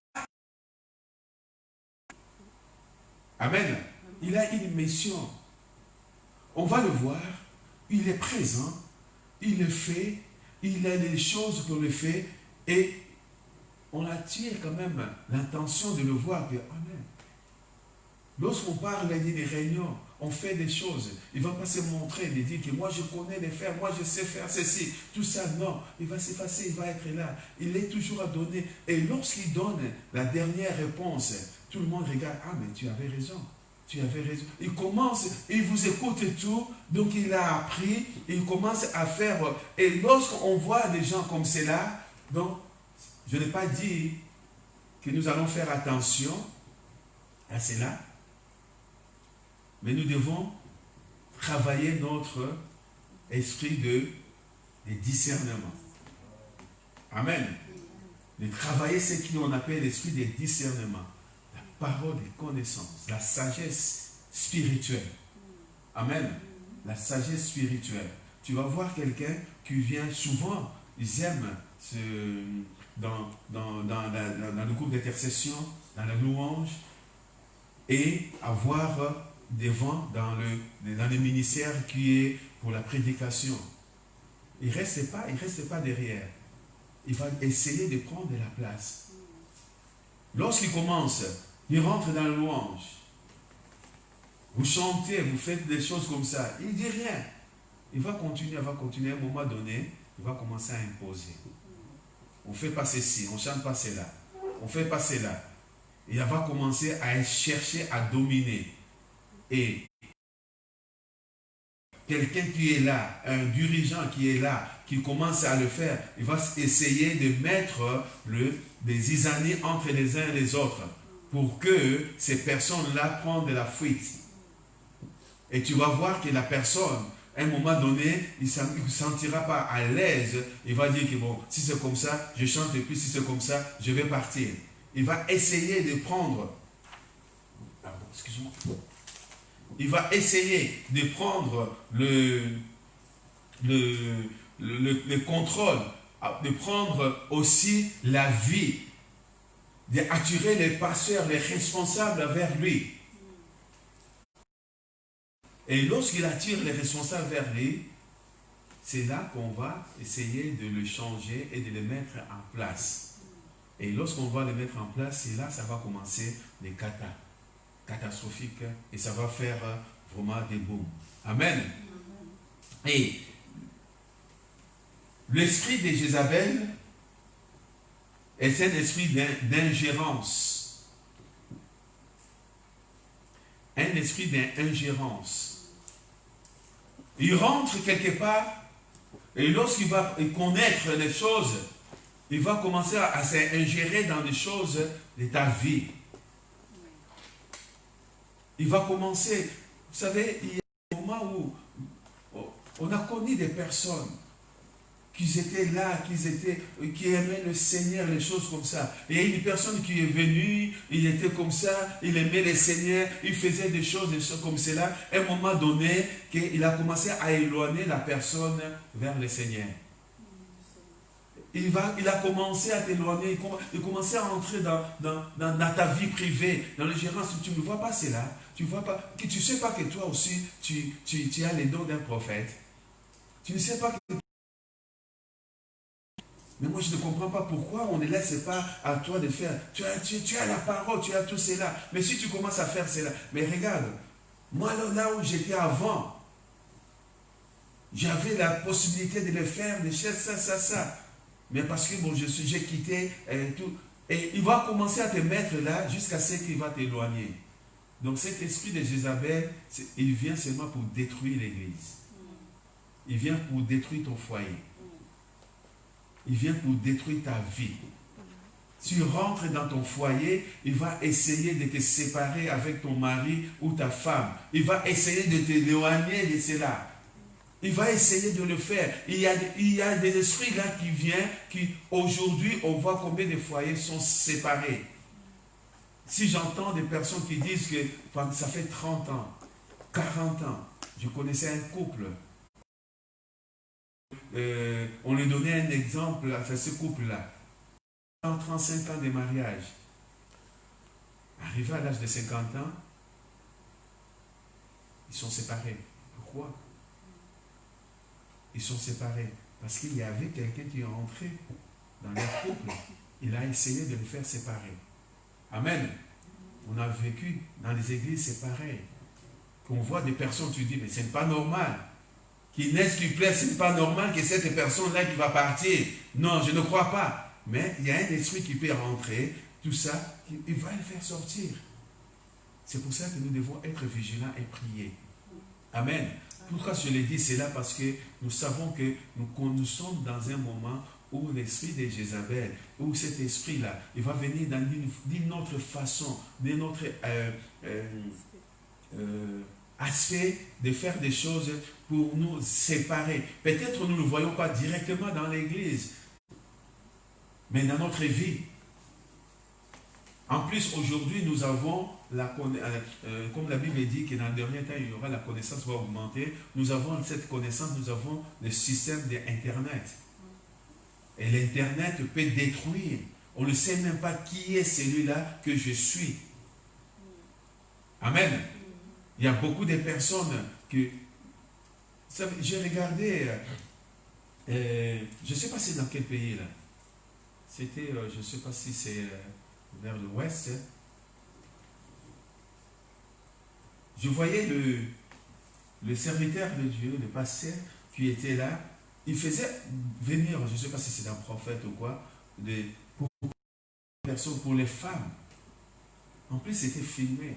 Amen. Il a une mission. On va le voir. Il est présent, il le fait, il a des choses pour le faire, et on attire quand même l'intention de le voir. Amen. Lorsqu'on parle d'une réunion, on fait des choses, il ne va pas se montrer, de dire que moi je connais les faire, moi je sais faire ceci, tout ça, non, il va s'effacer, il va être là, il est toujours à donner, et lorsqu'il donne la dernière réponse, tout le monde regarde, ah mais tu avais raison. Tu avais raison. Il commence, il vous écoute tout, donc il a appris, il commence à faire. Et lorsqu'on voit des gens comme cela, donc je n'ai pas dit que nous allons faire attention à cela, mais nous devons travailler notre esprit de discernement. Amen. De travailler ce qu'on appelle l'esprit de discernement. Parole de connaissance, la sagesse spirituelle. Amen. La sagesse spirituelle. Tu vas voir quelqu'un qui vient souvent, ils aiment dans le groupe d'intercession, dans la louange, et avoir des vents dans le ministère qui est pour la prédication. Il ne reste pas derrière. Il va essayer de prendre la place. Lorsqu'il commence, il rentre dans la louange. Vous chantez, vous faites des choses comme ça. Il ne dit rien. Il va continuer. À un moment donné, il va commencer à imposer. On ne fait pas ceci, on ne chante pas cela. On ne fait pas cela. Il va commencer à chercher à dominer. Et quelqu'un qui est là, un dirigeant qui est là, qui commence à le faire, il va essayer de mettre des zizanies entre les uns et les autres, pour que ces personnes-là prennent de la fuite. Et tu vas voir que la personne, à un moment donné, il ne se sentira pas à l'aise. Il va dire que bon, si c'est comme ça, je chante, et puis si c'est comme ça, je vais partir. Il va essayer de prendre... Pardon, excuse-moi. Il va essayer de prendre le contrôle, de prendre aussi la vie, d'attirer les pasteurs, les responsables vers lui. Et lorsqu'il attire les responsables vers lui, c'est là qu'on va essayer de le changer et de le mettre en place. Et lorsqu'on va le mettre en place, c'est là ça va commencer les catastrophiques et ça va faire vraiment des booms. Amen. Et l'esprit de Jézabel est un esprit d'ingérence. Un esprit d'ingérence. Il rentre quelque part et lorsqu'il va connaître les choses, il va commencer à s'ingérer dans les choses de ta vie. Il va commencer, vous savez, il y a un moment où on a connu des personnes qui étaient là, qui aimaient le Seigneur, les choses comme ça. Et il y a une personne qui est venue, il était comme ça, il aimait le Seigneur, il faisait des choses comme cela. À un moment donné, il a commencé à éloigner la personne vers le Seigneur. Il a commencé à t'éloigner, il commençait à entrer dans ta vie privée, dans le gérance. Tu ne vois pas cela, tu ne vois pas, tu ne sais pas que toi aussi, tu as les dons d'un prophète. Tu ne sais pas que... Mais moi, je ne comprends pas pourquoi on ne laisse pas à toi de faire. Tu as la parole, tu as tout cela. Mais si tu commences à faire cela, mais regarde, moi là où j'étais avant, j'avais la possibilité de le faire, de faire ça. Mais parce que bon, j'ai quitté tout. Et il va commencer à te mettre là jusqu'à ce qu'il va t'éloigner. Donc cet esprit de Jézabel, il vient seulement pour détruire l'église. Il vient pour détruire ton foyer. Il vient pour détruire ta vie. Tu rentres dans ton foyer, il va essayer de te séparer avec ton mari ou ta femme. Il va essayer de t'éloigner de cela. Il va essayer de le faire. Il y a des esprits là qui viennent, qui aujourd'hui, on voit combien de foyers sont séparés. Si j'entends des personnes qui disent que ça fait 30 ans, 40 ans, je connaissais un couple. On lui donnait un exemple à ce couple-là. 35 ans de mariage. Arrivé à l'âge de 50 ans, ils sont séparés. Pourquoi? Ils sont séparés parce qu'il y avait quelqu'un qui est entré dans leur couple. Il a essayé de le faire séparer. Amen. On a vécu dans les églises, c'est pareil. Qu'on voit des personnes, tu dis, mais ce n'est pas normal. Qui naissent, qui plaisent, ce n'est pas normal que cette personne-là qui va partir. Non, je ne crois pas. Mais il y a un esprit qui peut rentrer, tout ça, il va le faire sortir. C'est pour ça que nous devons être vigilants et prier. Amen. Pourquoi je l'ai dit, c'est là parce que nous savons que nous sommes dans un moment où l'esprit de Jézabel, où cet esprit-là, il va venir d'une autre façon, d'un autre aspect de faire des choses pour nous séparer. Peut-être nous ne le voyons pas directement dans l'église, mais dans notre vie. En plus, aujourd'hui, nous avons, comme la Bible dit que dans le dernier temps, il y aura la connaissance va augmenter. Nous avons cette connaissance, nous avons le système d'Internet. Et l'Internet peut détruire. On ne sait même pas qui est celui-là que je suis. Amen. Il y a beaucoup de personnes que... J'ai regardé, je ne sais pas c'est dans quel pays là. C'était, je ne sais pas si c'est vers l'ouest. Je voyais le serviteur de Dieu, le pasteur qui était là. Il faisait venir, je ne sais pas si c'est un prophète ou quoi, pour les femmes. En plus, c'était filmé.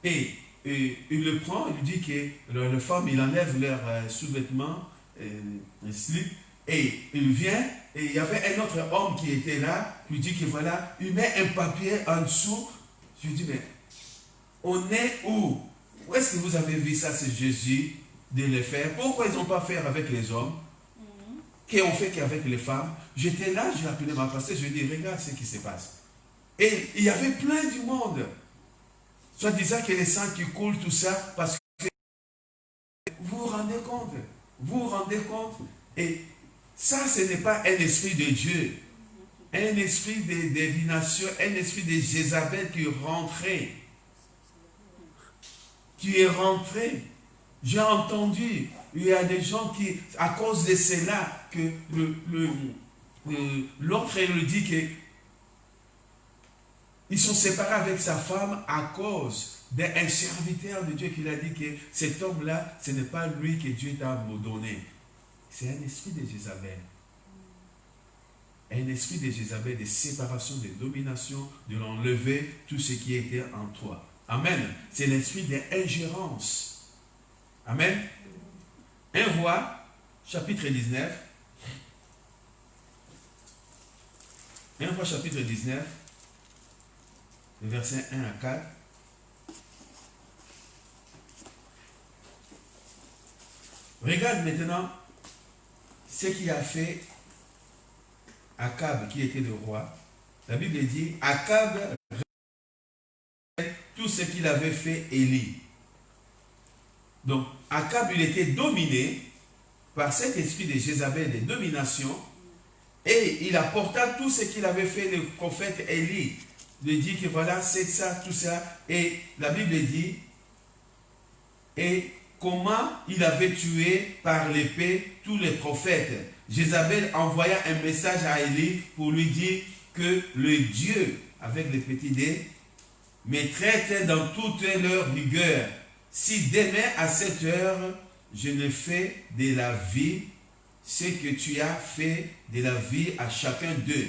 Et il le prend, il lui dit que les femmes, il enlève leurs sous-vêtements, slip, et il vient, et il y avait un autre homme qui était là, lui dit que voilà, il met un papier en dessous. Je lui dis, mais on est où? Où est-ce que vous avez vu ça, c'est Jésus, de le faire? Pourquoi ils n'ont pas fait avec les hommes? Qu'on fait qu'avec les femmes? J'étais là, j'ai appelé ma pasteur, je lui ai dit, regarde ce qui se passe. Et il y avait plein du monde. Soit disant que les sangs qui coulent, tout ça, parce que vous vous rendez compte. Vous vous rendez compte. Et ça, ce n'est pas un esprit de Dieu. Un esprit de divination, un esprit de Jézabel qui rentrait. tu es rentré. J'ai entendu, il y a des gens qui, à cause de cela, que l'autre lui dit qu'ils sont séparés avec sa femme à cause d'un serviteur de Dieu qui a dit que cet homme-là, ce n'est pas lui que Dieu t'a donné. C'est un esprit de Jézabel. Un esprit de Jézabel, de séparation, de domination, de l'enlever tout ce qui était en toi. Amen. C'est l'esprit d'ingérence. Amen. 1 Roi, chapitre 19. 1 Roi, chapitre 19, versets 1 à 4. Regarde maintenant ce qu'il a fait Akab, qui était le roi. La Bible dit, Akab tout ce qu'il avait fait Élie. Donc, Akab, il était dominé par cet esprit de Jézabel, de domination, et il apporta tout ce qu'il avait fait le prophète Élie. Il dit que voilà, c'est ça, tout ça. Et la Bible dit, et comment il avait tué par l'épée tous les prophètes. Jézabel envoya un message à Élie pour lui dire que le Dieu, avec les petits dés, me traite dans toute leur rigueur. Si demain à cette heure, je ne fais de la vie ce que tu as fait de la vie à chacun d'eux.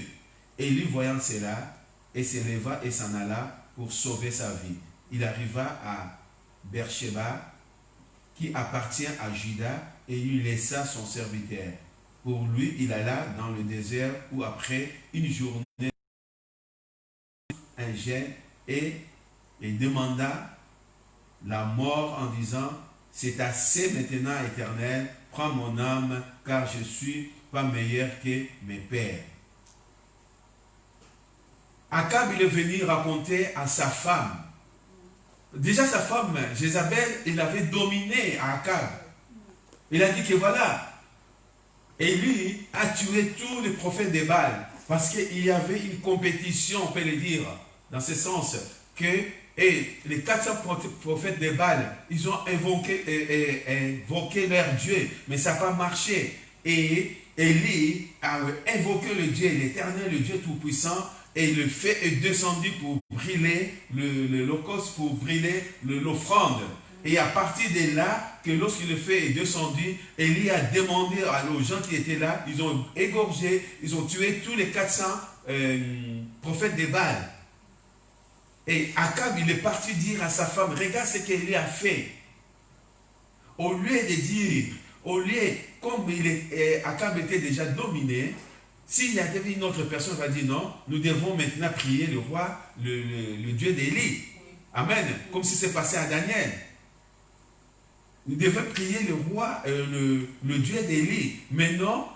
Élie voyant cela, et se leva et s'en alla pour sauver sa vie. Il arriva à Beersheba, qui appartient à Juda, et il laissa son serviteur. Pour lui, il alla dans le désert où après une journée, un jeûne, et il demanda la mort en disant, c'est assez maintenant, Éternel, prends mon âme, car je ne suis pas meilleur que mes pères. Akab, il est venu raconter à sa femme. Déjà sa femme, Jézabel, il avait dominé Akab. Il a dit que voilà, et lui a tué tous les prophètes de Baal, parce qu'il y avait une compétition, on peut le dire, dans ce sens, que les 400 prophètes de Baal, ils ont invoqué leur Dieu, mais ça n'a pas marché. Et Élie a invoqué le Dieu, l'Éternel, le Dieu Tout-Puissant, et le feu est descendu pour brûler l'holocauste, pour brûler l'offrande. Et à partir de là, que lorsque le feu est descendu, Élie a demandé aux gens qui étaient là, ils ont égorgé, ils ont tué tous les 400 prophètes de Baal. Et Akab, il est parti dire à sa femme, regarde ce qu'Élie a fait. Au lieu de dire, comme Akab était déjà dominé, s'il y avait une autre personne, va dire non, nous devons maintenant prier le roi, le Dieu d'Élie. Amen. Comme si c'est passé à Daniel. Nous devons prier le roi, le Dieu d'Élie. Mais non,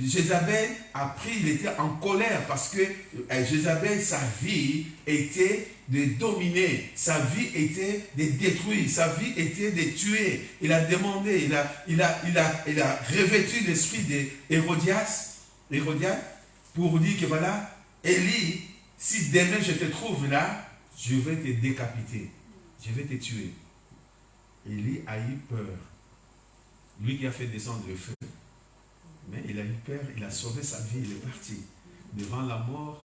Jézabel a pris, il était en colère parce que Jézabel, sa vie était de dominer, sa vie était de détruire, sa vie était de tuer. Il a demandé, il a revêtu l'esprit d'Hérodias pour dire que voilà, Élie, si demain je te trouve là, je vais te décapiter, je vais te tuer. Élie a eu peur. Lui qui a fait descendre le feu. Mais il a eu peur, il a sauvé sa vie, il est parti. Devant la mort,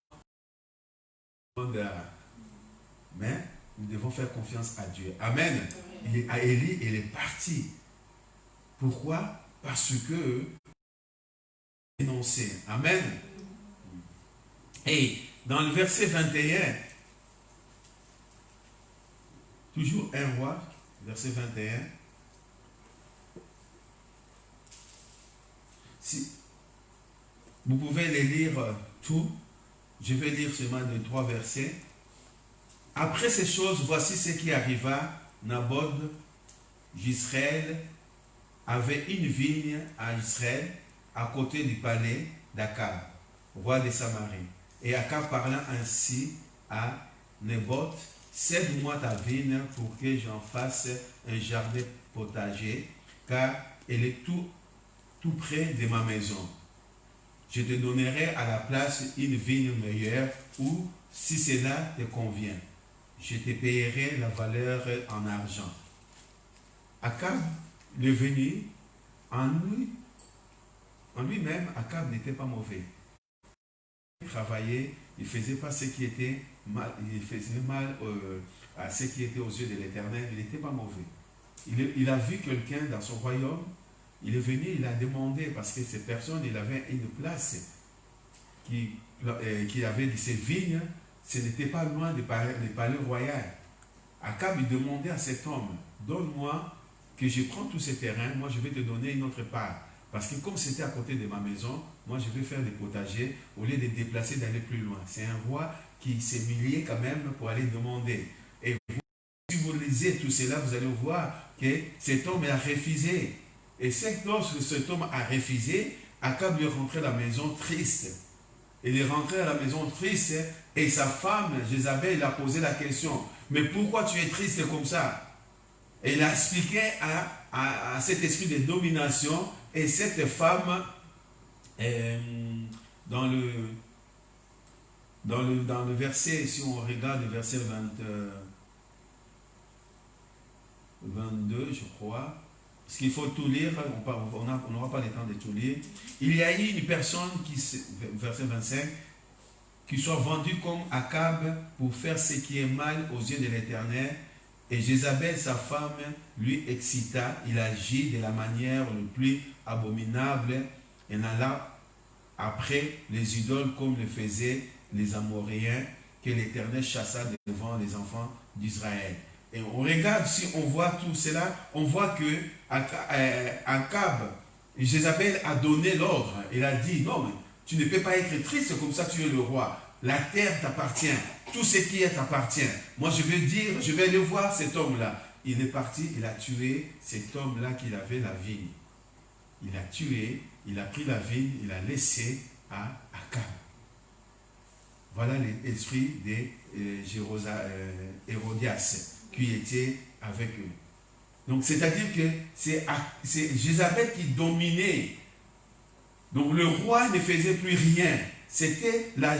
mais nous devons faire confiance à Dieu. Amen. Élie, il est parti. Pourquoi? Parce que énoncé. Amen. Et dans le verset 21, toujours un roi, verset 21. Si vous pouvez les lire tout, je vais lire seulement 2-3 versets. Après ces choses, voici ce qui arriva. Naboth, Jisraël, avait une vigne à Israël, à côté du palais d'Akab, roi de Samarie. Et Akab parla ainsi à Naboth, cède-moi ta vigne pour que j'en fasse un jardin potager, car elle est tout près de ma maison. Je te donnerai à la place une vigne meilleure, ou si cela te convient. je te payerai la valeur en argent. Akab, le venu, en lui-même, Akab n'était pas mauvais. Il travaillait, il ne faisait pas ce qui était mal, il faisait mal à ce qui était aux yeux de l'Éternel, il n'était pas mauvais. Il a vu quelqu'un dans son royaume, il est venu, il a demandé, parce que cette personne, il avait une place qui avait de ses vignes, ce n'était pas loin du palais royal. Akab, il demandait à cet homme, donne-moi que je prends tous ces terrains, moi je vais te donner une autre part. Parce que comme c'était à côté de ma maison, moi je vais faire des potagers au lieu de déplacer, d'aller plus loin. C'est un roi qui s'est humilié quand même pour aller demander. Et vous, si vous lisez tout cela, vous allez voir que cet homme a refusé. Et lorsque cet homme a refusé, Akab lui est rentré à la maison triste. Il est rentré à la maison triste et sa femme, Jézabel, a posé la question, mais pourquoi tu es triste comme ça? Et il a expliqué à cet esprit de domination, et cette femme, dans le verset, si on regarde le verset 22, je crois, parce qu'il faut tout lire, on n'aura pas le temps de tout lire. Il y a eu une personne, verset 25, qui soit vendue comme Akab pour faire ce qui est mal aux yeux de l'Éternel. Et Jézabel, sa femme, lui excita. Il agit de la manière le plus abominable et alla après les idoles comme le faisaient les Amoréens que l'Éternel chassa devant les enfants d'Israël. Et on regarde, si on voit tout cela, on voit que Akab, Jézabel a donné l'ordre. Il a dit, non, mais tu ne peux pas être triste comme ça, tu es le roi. La terre t'appartient. Tout ce qui est t'appartient. Moi, je vais dire, je vais aller voir cet homme-là. Il est parti, il a tué cet homme-là qui avait la vigne. Il a tué, il a pris la vigne, il a laissé à Akab. Voilà l'esprit de Hérodias qui était avec eux. Donc, c'est-à-dire que c'est Jézabel qui dominait. Donc, le roi ne faisait plus rien. C'était la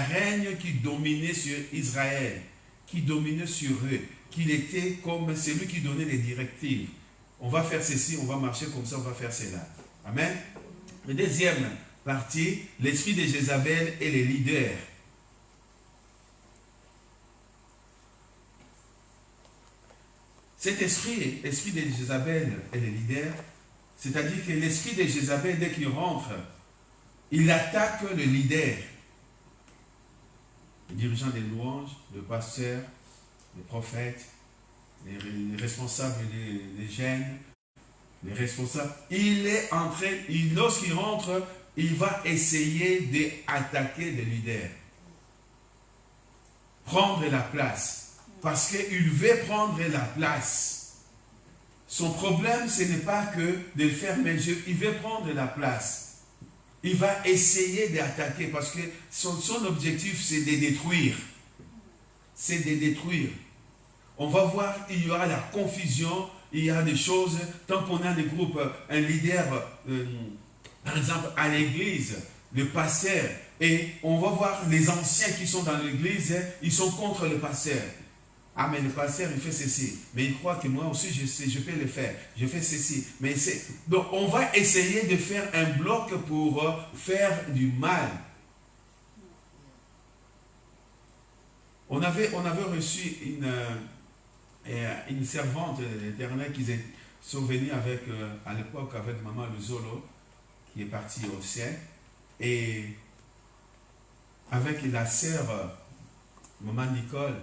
reine qui dominait sur Israël, qui dominait sur eux, qui était comme celui qui donnait les directives. On va faire ceci, on va marcher comme ça, on va faire cela. Amen. La deuxième partie, l'esprit de Jézabel et les leaders. Cet esprit de Jézabel et les leaders, c'est-à-dire que l'esprit de Jézabel, dès qu'il rentre, il attaque le leader, le dirigeant des louanges, le pasteur, les prophètes, les responsables des gènes, les responsables. Il est en train, lorsqu'il rentre, il va essayer d'attaquer le leader, prendre la place, parce qu'il veut prendre la place. Son problème, ce n'est pas que de faire mes jeux, il veut prendre la place. Il va essayer d'attaquer parce que son objectif, c'est de détruire. C'est de détruire. On va voir, il y aura la confusion, il y a des choses. Tant qu'on a des groupes, un leader, par exemple, à l'église, le pasteur, et on va voir les anciens qui sont dans l'église, ils sont contre le pasteur. Ah, mais le pasteur, il fait ceci. Mais il croit que moi aussi, je peux le faire. Je fais ceci. Donc, on va essayer de faire un bloc pour faire du mal. On avait reçu une servante de l'Éternel qui sont venus avec, à l'époque avec maman Luzolo, qui est partie au ciel, et avec la sœur, maman Nicole,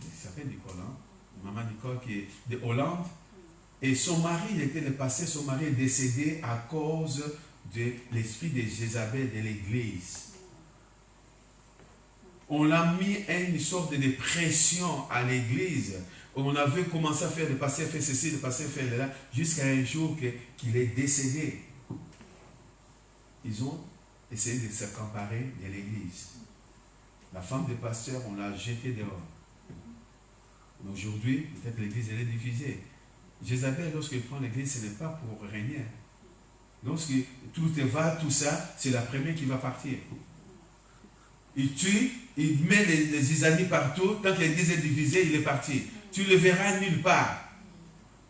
il s'appelle Nicole, hein? Maman Nicole qui est de Hollande, et son mari, il était le passé, son mari est décédé à cause de l'esprit de Jézabel de l'église. On l'a mis à une sorte de pression à l'église. On avait commencé à faire, le pasteur fait ceci, le pasteur fait là, jusqu'à un jour qu'il est décédé. Ils ont essayé de s'accaparer de l'église. La femme du pasteur, on l'a jetée dehors. Aujourd'hui, peut-être l'église, elle est divisée. Jézabel, lorsqu'il prend l'église, ce n'est pas pour régner. Lorsque tout va, tout ça, c'est la première qui va partir. il tue, il met les amis partout. Tant que l'église est divisée, il est parti. Tu le verras nulle part.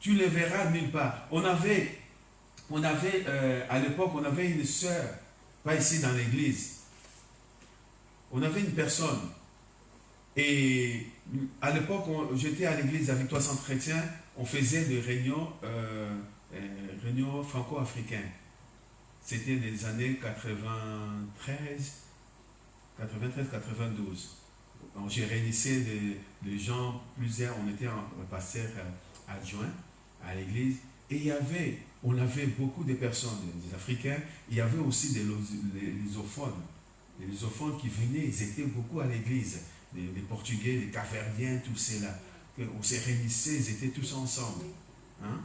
Tu le verras nulle part. On avait à l'époque, on avait une sœur, pas ici dans l'église. On avait une personne. Et à l'époque, j'étais à l'église avec 300 chrétiens, on faisait des réunions franco-africaines. C'était des années 93-92. J'ai réunissé les gens, plusieurs, on était un pasteur adjoint à l'église, et on avait beaucoup de personnes, des Africains, il y avait aussi des lusophones. Les lusophones qui venaient, ils étaient beaucoup à l'église. Les Portugais, les Capverdiens, tous ceux-là. On s'est réunissés, ils étaient tous ensemble. Hein?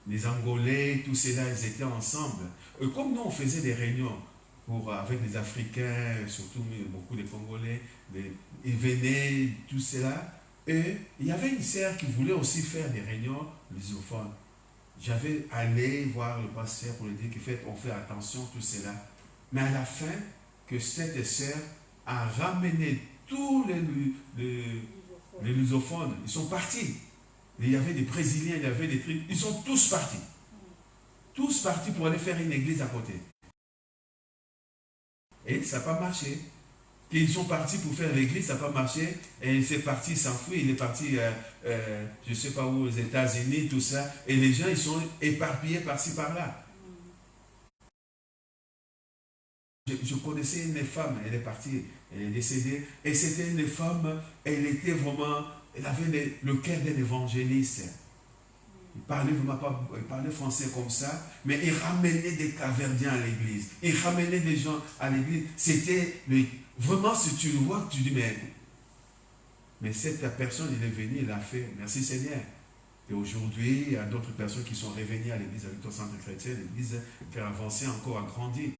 Les Angolais, tous ceux-là, ils étaient ensemble. Et comme nous, on faisait des réunions avec les Africains, surtout beaucoup de Congolais, ils venaient, tout cela. Et il y avait une sœur qui voulait aussi faire des réunions lusophones. J'avais allé voir le pasteur pour lui dire qu'on fait attention, tout cela. Mais à la fin, que cette sœur a ramené tous les lusophones, ils sont partis. Il y avait des Brésiliens, il y avait des trucs, ils sont tous partis. Tous partis pour aller faire une église à côté. Et ça n'a pas marché. Ils sont partis pour faire l'église, ça n'a pas marché. Et il s'est parti, il s'enfuit, il est parti, je ne sais pas où, aux États-Unis, tout ça. Et les gens, ils sont éparpillés par-ci, par-là. Je connaissais une femme, elle est partie, elle est décédée, et c'était une femme, elle était vraiment, elle avait le cœur d'un évangéliste. Il parlait vraiment pas, il parlait français comme ça, mais il ramenait des Capverdiens à l'église, il ramenait des gens à l'église. C'était vraiment, si tu le vois, tu dis, mais cette personne, il est venu, il a fait, merci Seigneur. Et aujourd'hui, il y a d'autres personnes qui sont revenues à l'église avec ton centre chrétien, l'église qui a avancé encore, a grandi.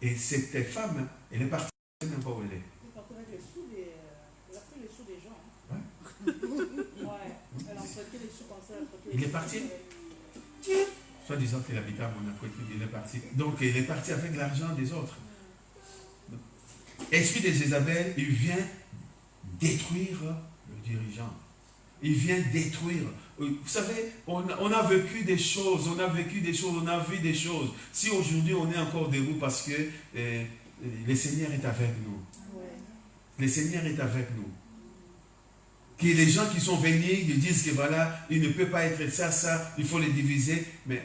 Et cette femme, elle est partie, je ne sais même pas où elle est. Elle a pris les sous des gens. Ouais. Ouais. Elle a emprunté les sous comme ça. Il est parti. Soit disant qu'il habitait à Monaco, il est parti. Donc il est parti avec l'argent des autres. Esprit de Jézabel, il vient détruire le dirigeant. Il vient détruire. Vous savez, on a vécu des choses, on a vu des choses. Si aujourd'hui on est encore debout parce que le Seigneur est avec nous. Le Seigneur est avec nous. Que les gens qui sont venus, ils disent que voilà, il ne peut pas être ça, il faut les diviser. Mais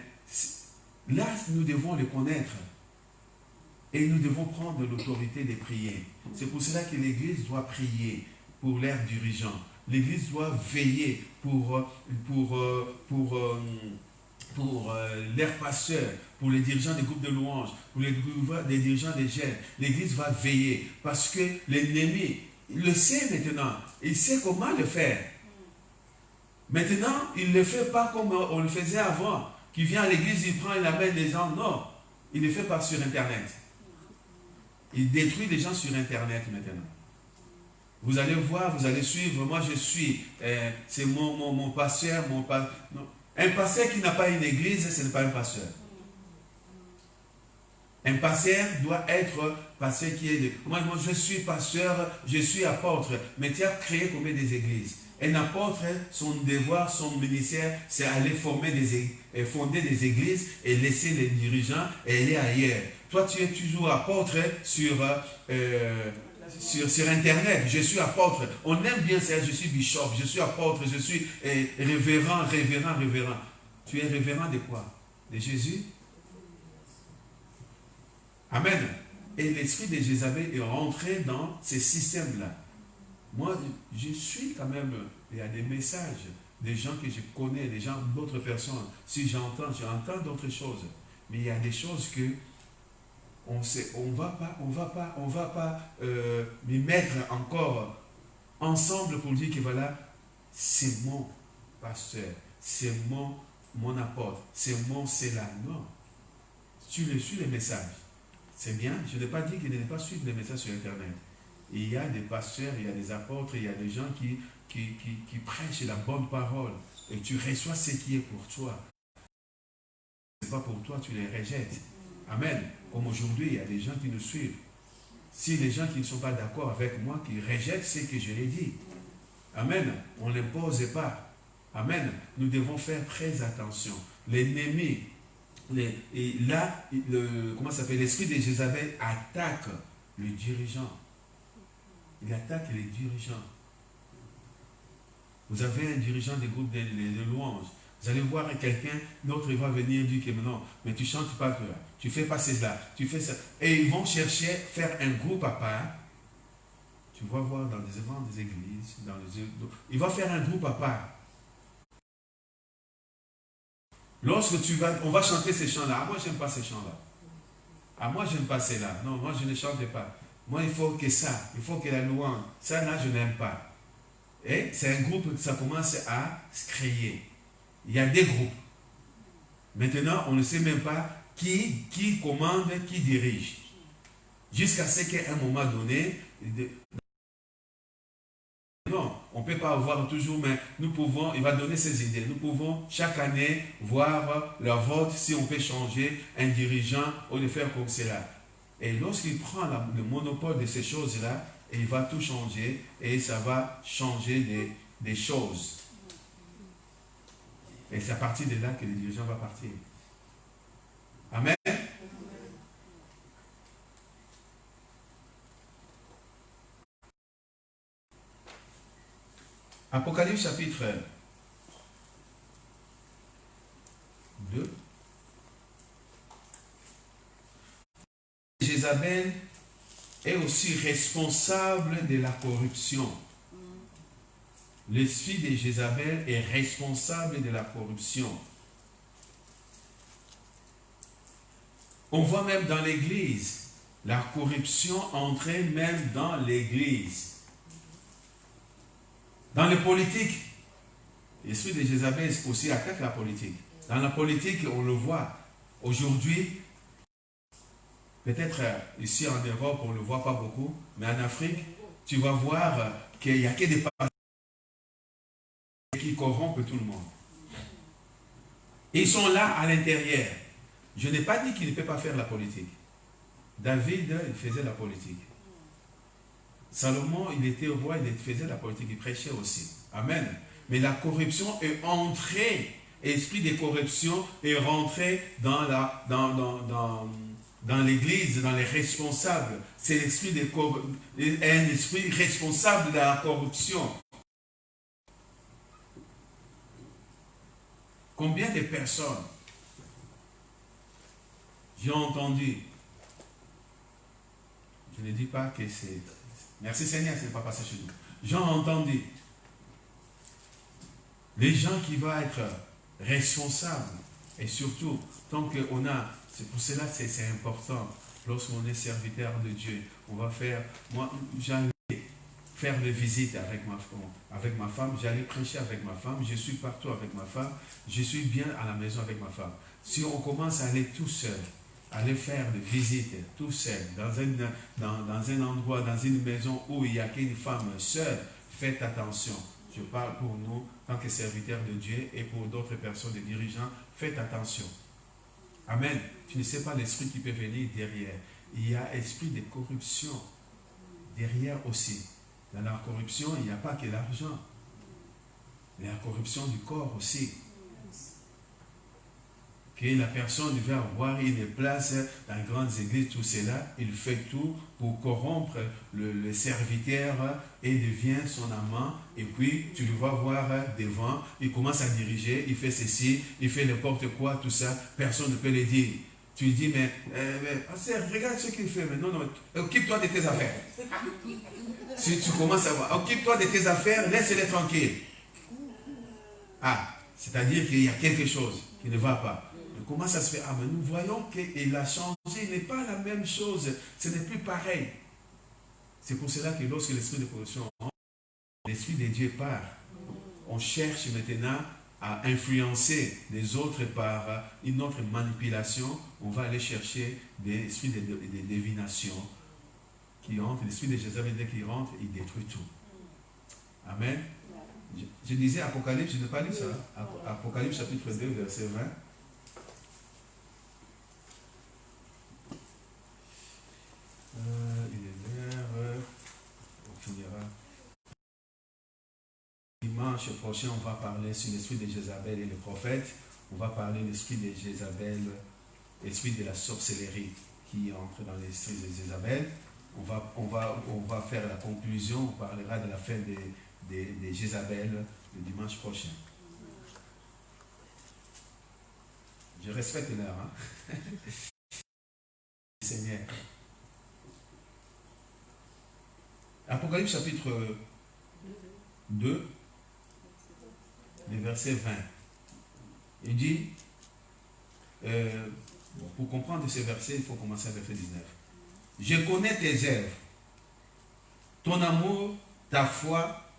là, nous devons les connaître. Et nous devons prendre l'autorité de prier. C'est pour cela que l'Église doit prier pour leurs dirigeants. L'Église doit veiller pour leurs pasteurs, pour les dirigeants des groupes de louanges, pour les dirigeants des jeunes. L'Église va veiller parce que l'ennemi, il le sait maintenant. Il sait comment le faire. Maintenant, il ne le fait pas comme on le faisait avant. Qui vient à l'église, il prend, il amène les gens. Non, il ne le fait pas sur Internet. Il détruit les gens sur Internet maintenant. Vous allez voir, vous allez suivre. Moi, je suis. C'est mon pasteur. Non. Un pasteur qui n'a pas une église, ce n'est pas un pasteur. Un pasteur doit être pasteur qui est... Moi, je suis pasteur, je suis apôtre. Mais tu as créé combien des églises? Un apôtre, son devoir, son ministère, c'est aller fonder des églises et laisser les dirigeants et aller ailleurs. Toi, tu es toujours apôtre sur Internet. Je suis apôtre. On aime bien ça. Je suis bishop, je suis apôtre, je suis révérend. Tu es révérend de quoi? De Jésus? Amen. Et l'esprit de Jézabel est rentré dans ces systèmes-là. Moi, je suis quand même, il y a des messages, des gens que je connais, des gens, d'autres personnes. Si j'entends d'autres choses. Mais il y a des choses que on va pas m'y mettre encore ensemble pour dire que voilà, c'est mon pasteur, c'est mon apôtre, c'est là. Non. Tu le suis les messages. C'est bien. Je n'ai pas dit qu'il ne pas suivre les messages sur Internet. Il y a des pasteurs, il y a des apôtres, il y a des gens qui prêchent la bonne parole. Et tu reçois ce qui est pour toi. Ce n'est pas pour toi, tu les rejettes. Amen. Comme aujourd'hui, il y a des gens qui nous suivent. Si les gens qui ne sont pas d'accord avec moi, qui rejettent ce que je l'ai dit. Amen. On ne l'impose pas. Amen. Nous devons faire très attention. L'ennemi, comment ça s'appelle, l'esprit de Jézabel attaque le dirigeant. Il attaque les dirigeants. Vous avez un dirigeant des groupes de louanges. Vous allez voir quelqu'un, l'autre il va venir dire que non, mais tu chantes pas que tu fais pas cela, tu fais ça. Et ils vont chercher faire un groupe à part. Tu vas voir dans des églises, il va faire un groupe à part. Lorsque on va chanter ces chants-là. Ah, moi, j'aime pas ces chants-là. Ah, moi, j'aime pas cela. Non, moi, je ne chante pas. Moi, il faut que ça, il faut que la louange. Ça, là, je n'aime pas. Et c'est un groupe, ça commence à se créer. Il y a des groupes. Maintenant, on ne sait même pas qui commande, qui dirige. Jusqu'à ce qu'à un moment donné, non, on ne peut pas avoir toujours, mais nous pouvons, il va donner ses idées. Nous pouvons chaque année voir leur vote si on peut changer un dirigeant ou de faire comme cela. Et lorsqu'il prend le monopole de ces choses-là, il va tout changer et ça va changer des choses. Et c'est à partir de là que le dirigeant va partir. Amen. Apocalypse chapitre 2. Jézabel est aussi responsable de la corruption. L'esprit de Jézabel est responsable de la corruption. On voit même dans l'église, la corruption entrer même dans l'église. Dans les politiques, l'esprit de Jézabel aussi attaque la politique. Dans la politique, on le voit. Aujourd'hui, peut-être ici en Europe, on ne le voit pas beaucoup, mais en Afrique, tu vas voir qu'il n'y a que des pasteurs qui corrompent tout le monde. Ils sont là à l'intérieur. Je n'ai pas dit qu'il ne peut pas faire la politique. David, il faisait la politique. Salomon, il était roi, il faisait la politique, il prêchait aussi. Amen. Mais la corruption est entrée, l'esprit de corruption est rentré dans l'église, dans les responsables. C'est un esprit responsable de la corruption. Combien de personnes j'ai entendu, je ne dis pas que c'est... Merci Seigneur, ce n'est pas passé chez nous. J'ai entendu les gens qui vont être responsables, et surtout, tant qu'on a, c'est pour cela que c'est important, lorsqu'on est serviteur de Dieu, on va faire, moi j'allais faire des visites avec ma femme, j'allais prêcher avec ma femme, je suis partout avec ma femme, je suis bien à la maison avec ma femme. Si on commence à aller tout seul, aller faire des visites tout seul, dans un endroit, dans une maison où il n'y a qu'une femme seule, faites attention. Je parle pour nous, en tant que serviteurs de Dieu, et pour d'autres personnes, des dirigeants, faites attention. Amen. Tu ne sais pas l'esprit qui peut venir derrière. Il y a esprit de corruption derrière aussi. Dans la corruption, il n'y a pas que l'argent. Il y a la corruption du corps aussi. Que la personne veut avoir une place dans les grandes églises, tout cela, il fait tout pour corrompre le serviteur et devient son amant. Et puis, tu le vas voir devant, il commence à diriger, il fait ceci, il fait n'importe quoi, tout ça, personne ne peut le dire. Tu lui dis, mais regarde ce qu'il fait, mais non, occupe-toi de tes affaires. Si tu commences à voir, occupe-toi de tes affaires, laisse-les tranquilles. Ah, c'est-à-dire qu'il y a quelque chose qui ne va pas. Comment ça se fait? Ah, mais nous voyons qu'il a changé, il n'est pas la même chose, ce n'est plus pareil. C'est pour cela que lorsque l'esprit de corruption rentre, l'esprit de Dieu part. On cherche maintenant à influencer les autres par une autre manipulation. On va aller chercher des esprits de divination qui rentrent. L'esprit de Jézabel, dès qu'il rentre, il détruit tout. Amen. Je disais Apocalypse, je n'ai pas lu ça. Apocalypse chapitre 2, verset 20. Il est l'heure. On finira. Dimanche prochain, on va parler sur l'esprit de Jézabel et le prophète. On va parler de l'esprit de Jézabel, l'esprit de la sorcellerie qui entre dans l'esprit de Jézabel. On va faire la conclusion. On parlera de la fin de Jézabel le dimanche prochain. Je respecte l'heure. Hein? Seigneur. Apocalypse chapitre 2, le verset 20. Il dit, pour comprendre ce verset, il faut commencer à verset 19. Je connais tes œuvres, ton amour, ta foi,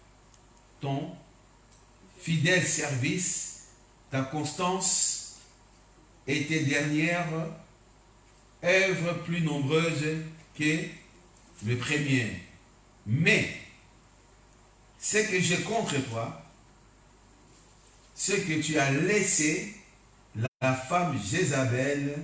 ton fidèle service, ta constance et tes dernières œuvres plus nombreuses que le premier. Mais, ce que j'ai contre toi, c'est que tu as laissé la femme Jézabel,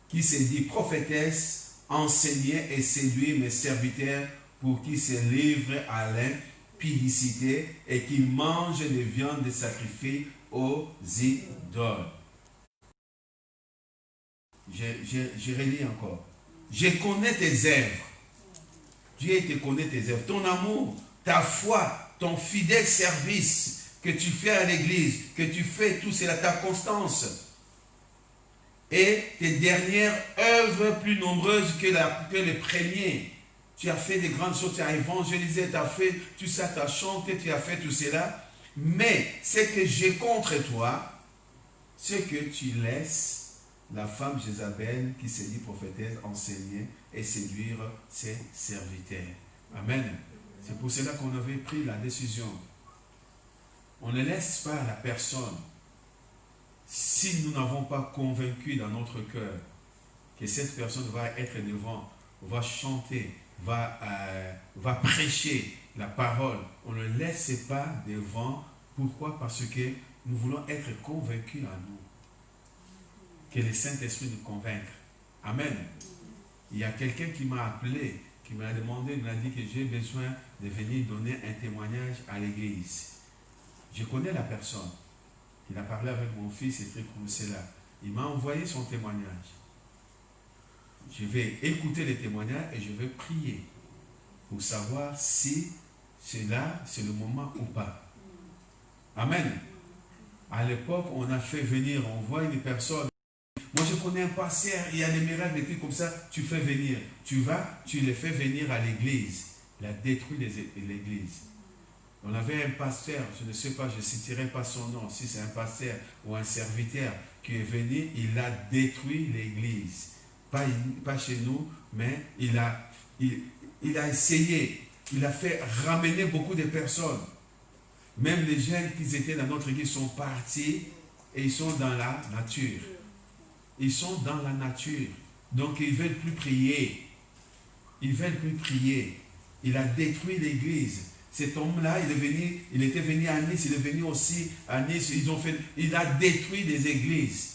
qui se dit prophétesse, enseigner et séduire mes serviteurs pour qu'ils se livrent à l'impudicité et qu'ils mangent des viandes sacrifiées aux idoles. Je relis encore. Je connais tes œuvres. Dieu te connaît tes œuvres. Ton amour, ta foi, ton fidèle service que tu fais à l'église, que tu fais tout cela, ta constance. Et tes dernières œuvres plus nombreuses que les premiers. Tu as fait des grandes choses, tu as évangélisé, tu as fait tout ça, tu as chanté, tu as fait tout cela. Mais ce que j'ai contre toi, c'est que tu laisses la femme Jézabel, qui se dit prophétesse, enseigner et séduire ses serviteurs. Amen. C'est pour cela qu'on avait pris la décision. On ne laisse pas la personne, si nous n'avons pas convaincu dans notre cœur que cette personne va être devant, va chanter, va prêcher la parole, on ne laisse pas devant. Pourquoi? Parce que nous voulons être convaincus en nous. Que le Saint-Esprit nous convainque. Amen. Il y a quelqu'un qui m'a appelé, qui m'a demandé, il m'a dit que j'ai besoin de venir donner un témoignage à l'église. Je connais la personne. Il a parlé avec mon fils et truc comme cela. Il m'a envoyé son témoignage. Je vais écouter les témoignages et je vais prier pour savoir si cela, c'est le moment ou pas. Amen. À l'époque, on a fait venir, on voit une personne. Moi, je connais un pasteur, il y a des miracles, des trucs comme ça, tu fais venir. Tu vas, tu les fais venir à l'église. Il a détruit l'église. On avait un pasteur, je ne sais pas, je ne citerai pas son nom, si c'est un pasteur ou un serviteur qui est venu, il a détruit l'église. Pas chez nous, mais il a essayé, il a fait ramener beaucoup de personnes. Même les jeunes qui étaient dans notre église sont partis et ils sont dans la nature. Ils sont dans la nature. Donc ils ne veulent plus prier. Ils ne veulent plus prier. Il a détruit l'église. Cet homme-là, il était venu à Nice, il est venu aussi à Nice. Il a détruit des églises.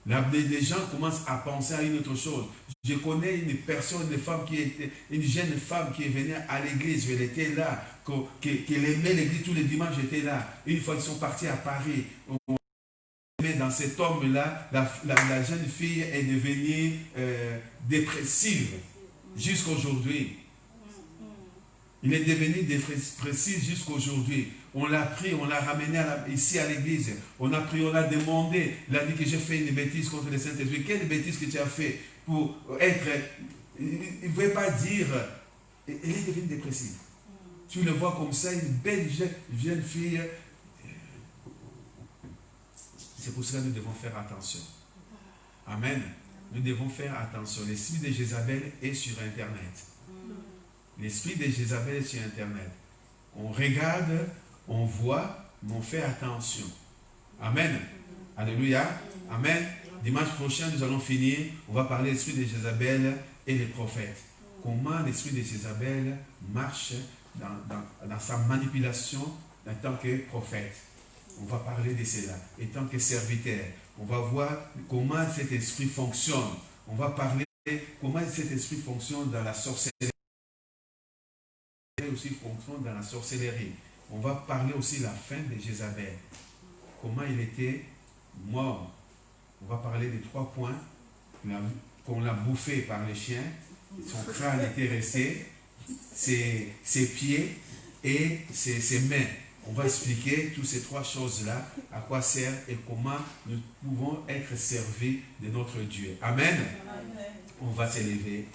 Là, les gens commencent à penser à une autre chose. Je connais une personne, une jeune femme qui est venue à l'église. Elle était là, qu'elle aimait l'église tous les dimanches, j'étais là. Une fois, ils sont partis à Paris. Mais dans cet homme-là, la jeune fille est devenue dépressive jusqu'à aujourd'hui. Il est devenu dépressif jusqu'à aujourd'hui. On l'a pris, on l'a ramené ici à l'église. On a pris, on l'a demandé. Il a dit que j'ai fait une bêtise contre le Saint-Esprit. Quelle bêtise que tu as fait pour être... Il ne veut pas dire... Il est devenu dépressif. Tu le vois comme ça, une belle jeune fille. C'est pour cela que nous devons faire attention. Amen. Nous devons faire attention. L'esprit de Jézabel est sur Internet. L'esprit de Jézabel est sur Internet. On regarde, on voit, mais on fait attention. Amen. Alléluia. Amen. Dimanche prochain, nous allons finir. On va parler de l'esprit de Jézabel et les prophètes. Comment l'esprit de Jézabel marche dans sa manipulation en tant que prophète. On va parler de cela. En tant que serviteur, on va voir comment cet esprit fonctionne. On va parler comment cet esprit fonctionne dans la sorcellerie. Aussi fonctionne dans la sorcellerie. On va parler aussi de la fin de Jézabel. Comment il était mort. On va parler des 3 points. Qu'on l'a bouffé par les chiens. Son crâne était resté. Ses pieds et ses mains. On va expliquer toutes ces 3 choses-là, à quoi servent et comment nous pouvons être servis de notre Dieu. Amen. Amen. On va s'élever.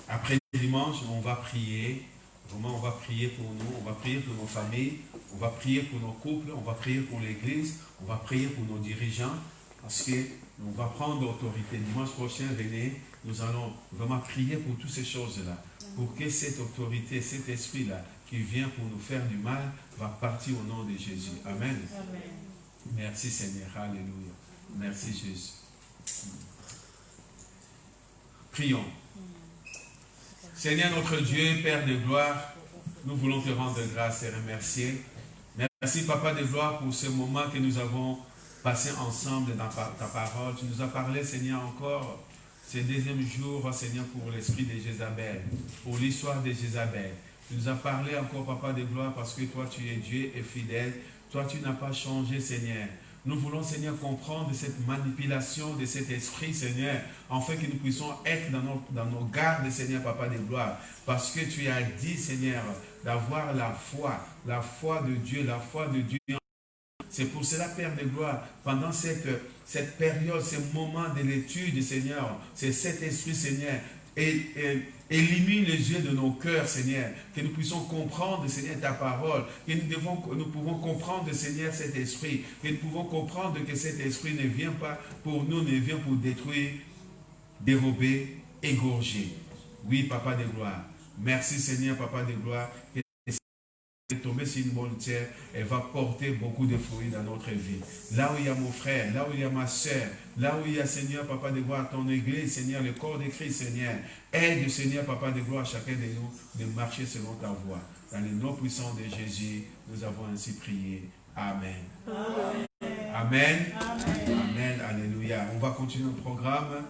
Après dimanche, on va prier. Vraiment, on va prier pour nous, on va prier pour nos familles, on va prier pour nos couples, on va prier pour l'église, on va prier pour nos dirigeants, parce qu'on va prendre l'autorité. Dimanche prochain, venez, nous allons vraiment prier pour toutes ces choses-là, pour que cette autorité, cet esprit-là, qui vient pour nous faire du mal, va partir au nom de Jésus. Amen. Amen. Merci Seigneur, alléluia. Merci Jésus. Prions. Seigneur notre Dieu, Père de gloire, nous voulons te rendre grâce et remercier. Merci Papa de gloire pour ce moment que nous avons passé ensemble dans ta parole. Tu nous as parlé Seigneur encore ce 2e jour, Seigneur, pour l'esprit de Jézabel, pour l'histoire de Jézabel. Tu nous as parlé encore Papa de gloire parce que toi tu es Dieu et fidèle. Toi tu n'as pas changé Seigneur. Nous voulons, Seigneur, comprendre cette manipulation de cet esprit, Seigneur, afin que nous puissions être dans nos gardes, Seigneur, Papa de gloire. Parce que tu as dit, Seigneur, d'avoir la foi de Dieu, la foi de Dieu. C'est pour cela, Père de gloire, pendant cette période, ce moment de l'étude, Seigneur, c'est cet esprit, Seigneur, élimine les yeux de nos cœurs, Seigneur, que nous puissions comprendre, Seigneur, ta parole, que nous pouvons comprendre, Seigneur, cet esprit, que nous pouvons comprendre que cet esprit ne vient pas pour nous, ne vient pour détruire, dérober, égorger. Oui, Papa de gloire. Merci, Seigneur, Papa de gloire, que tomber sur une bonne terre, elle va porter beaucoup de fruits dans notre vie. Là où il y a mon frère, là où il y a ma soeur, là où il y a, Seigneur, Papa de gloire, ton église, Seigneur, le corps de Christ, Seigneur, aide, Seigneur, Papa de gloire, chacun de nous de marcher selon ta voie. Dans le nom puissant de Jésus, nous avons ainsi prié. Amen. Amen. Amen. Amen. Alléluia. On va continuer le programme.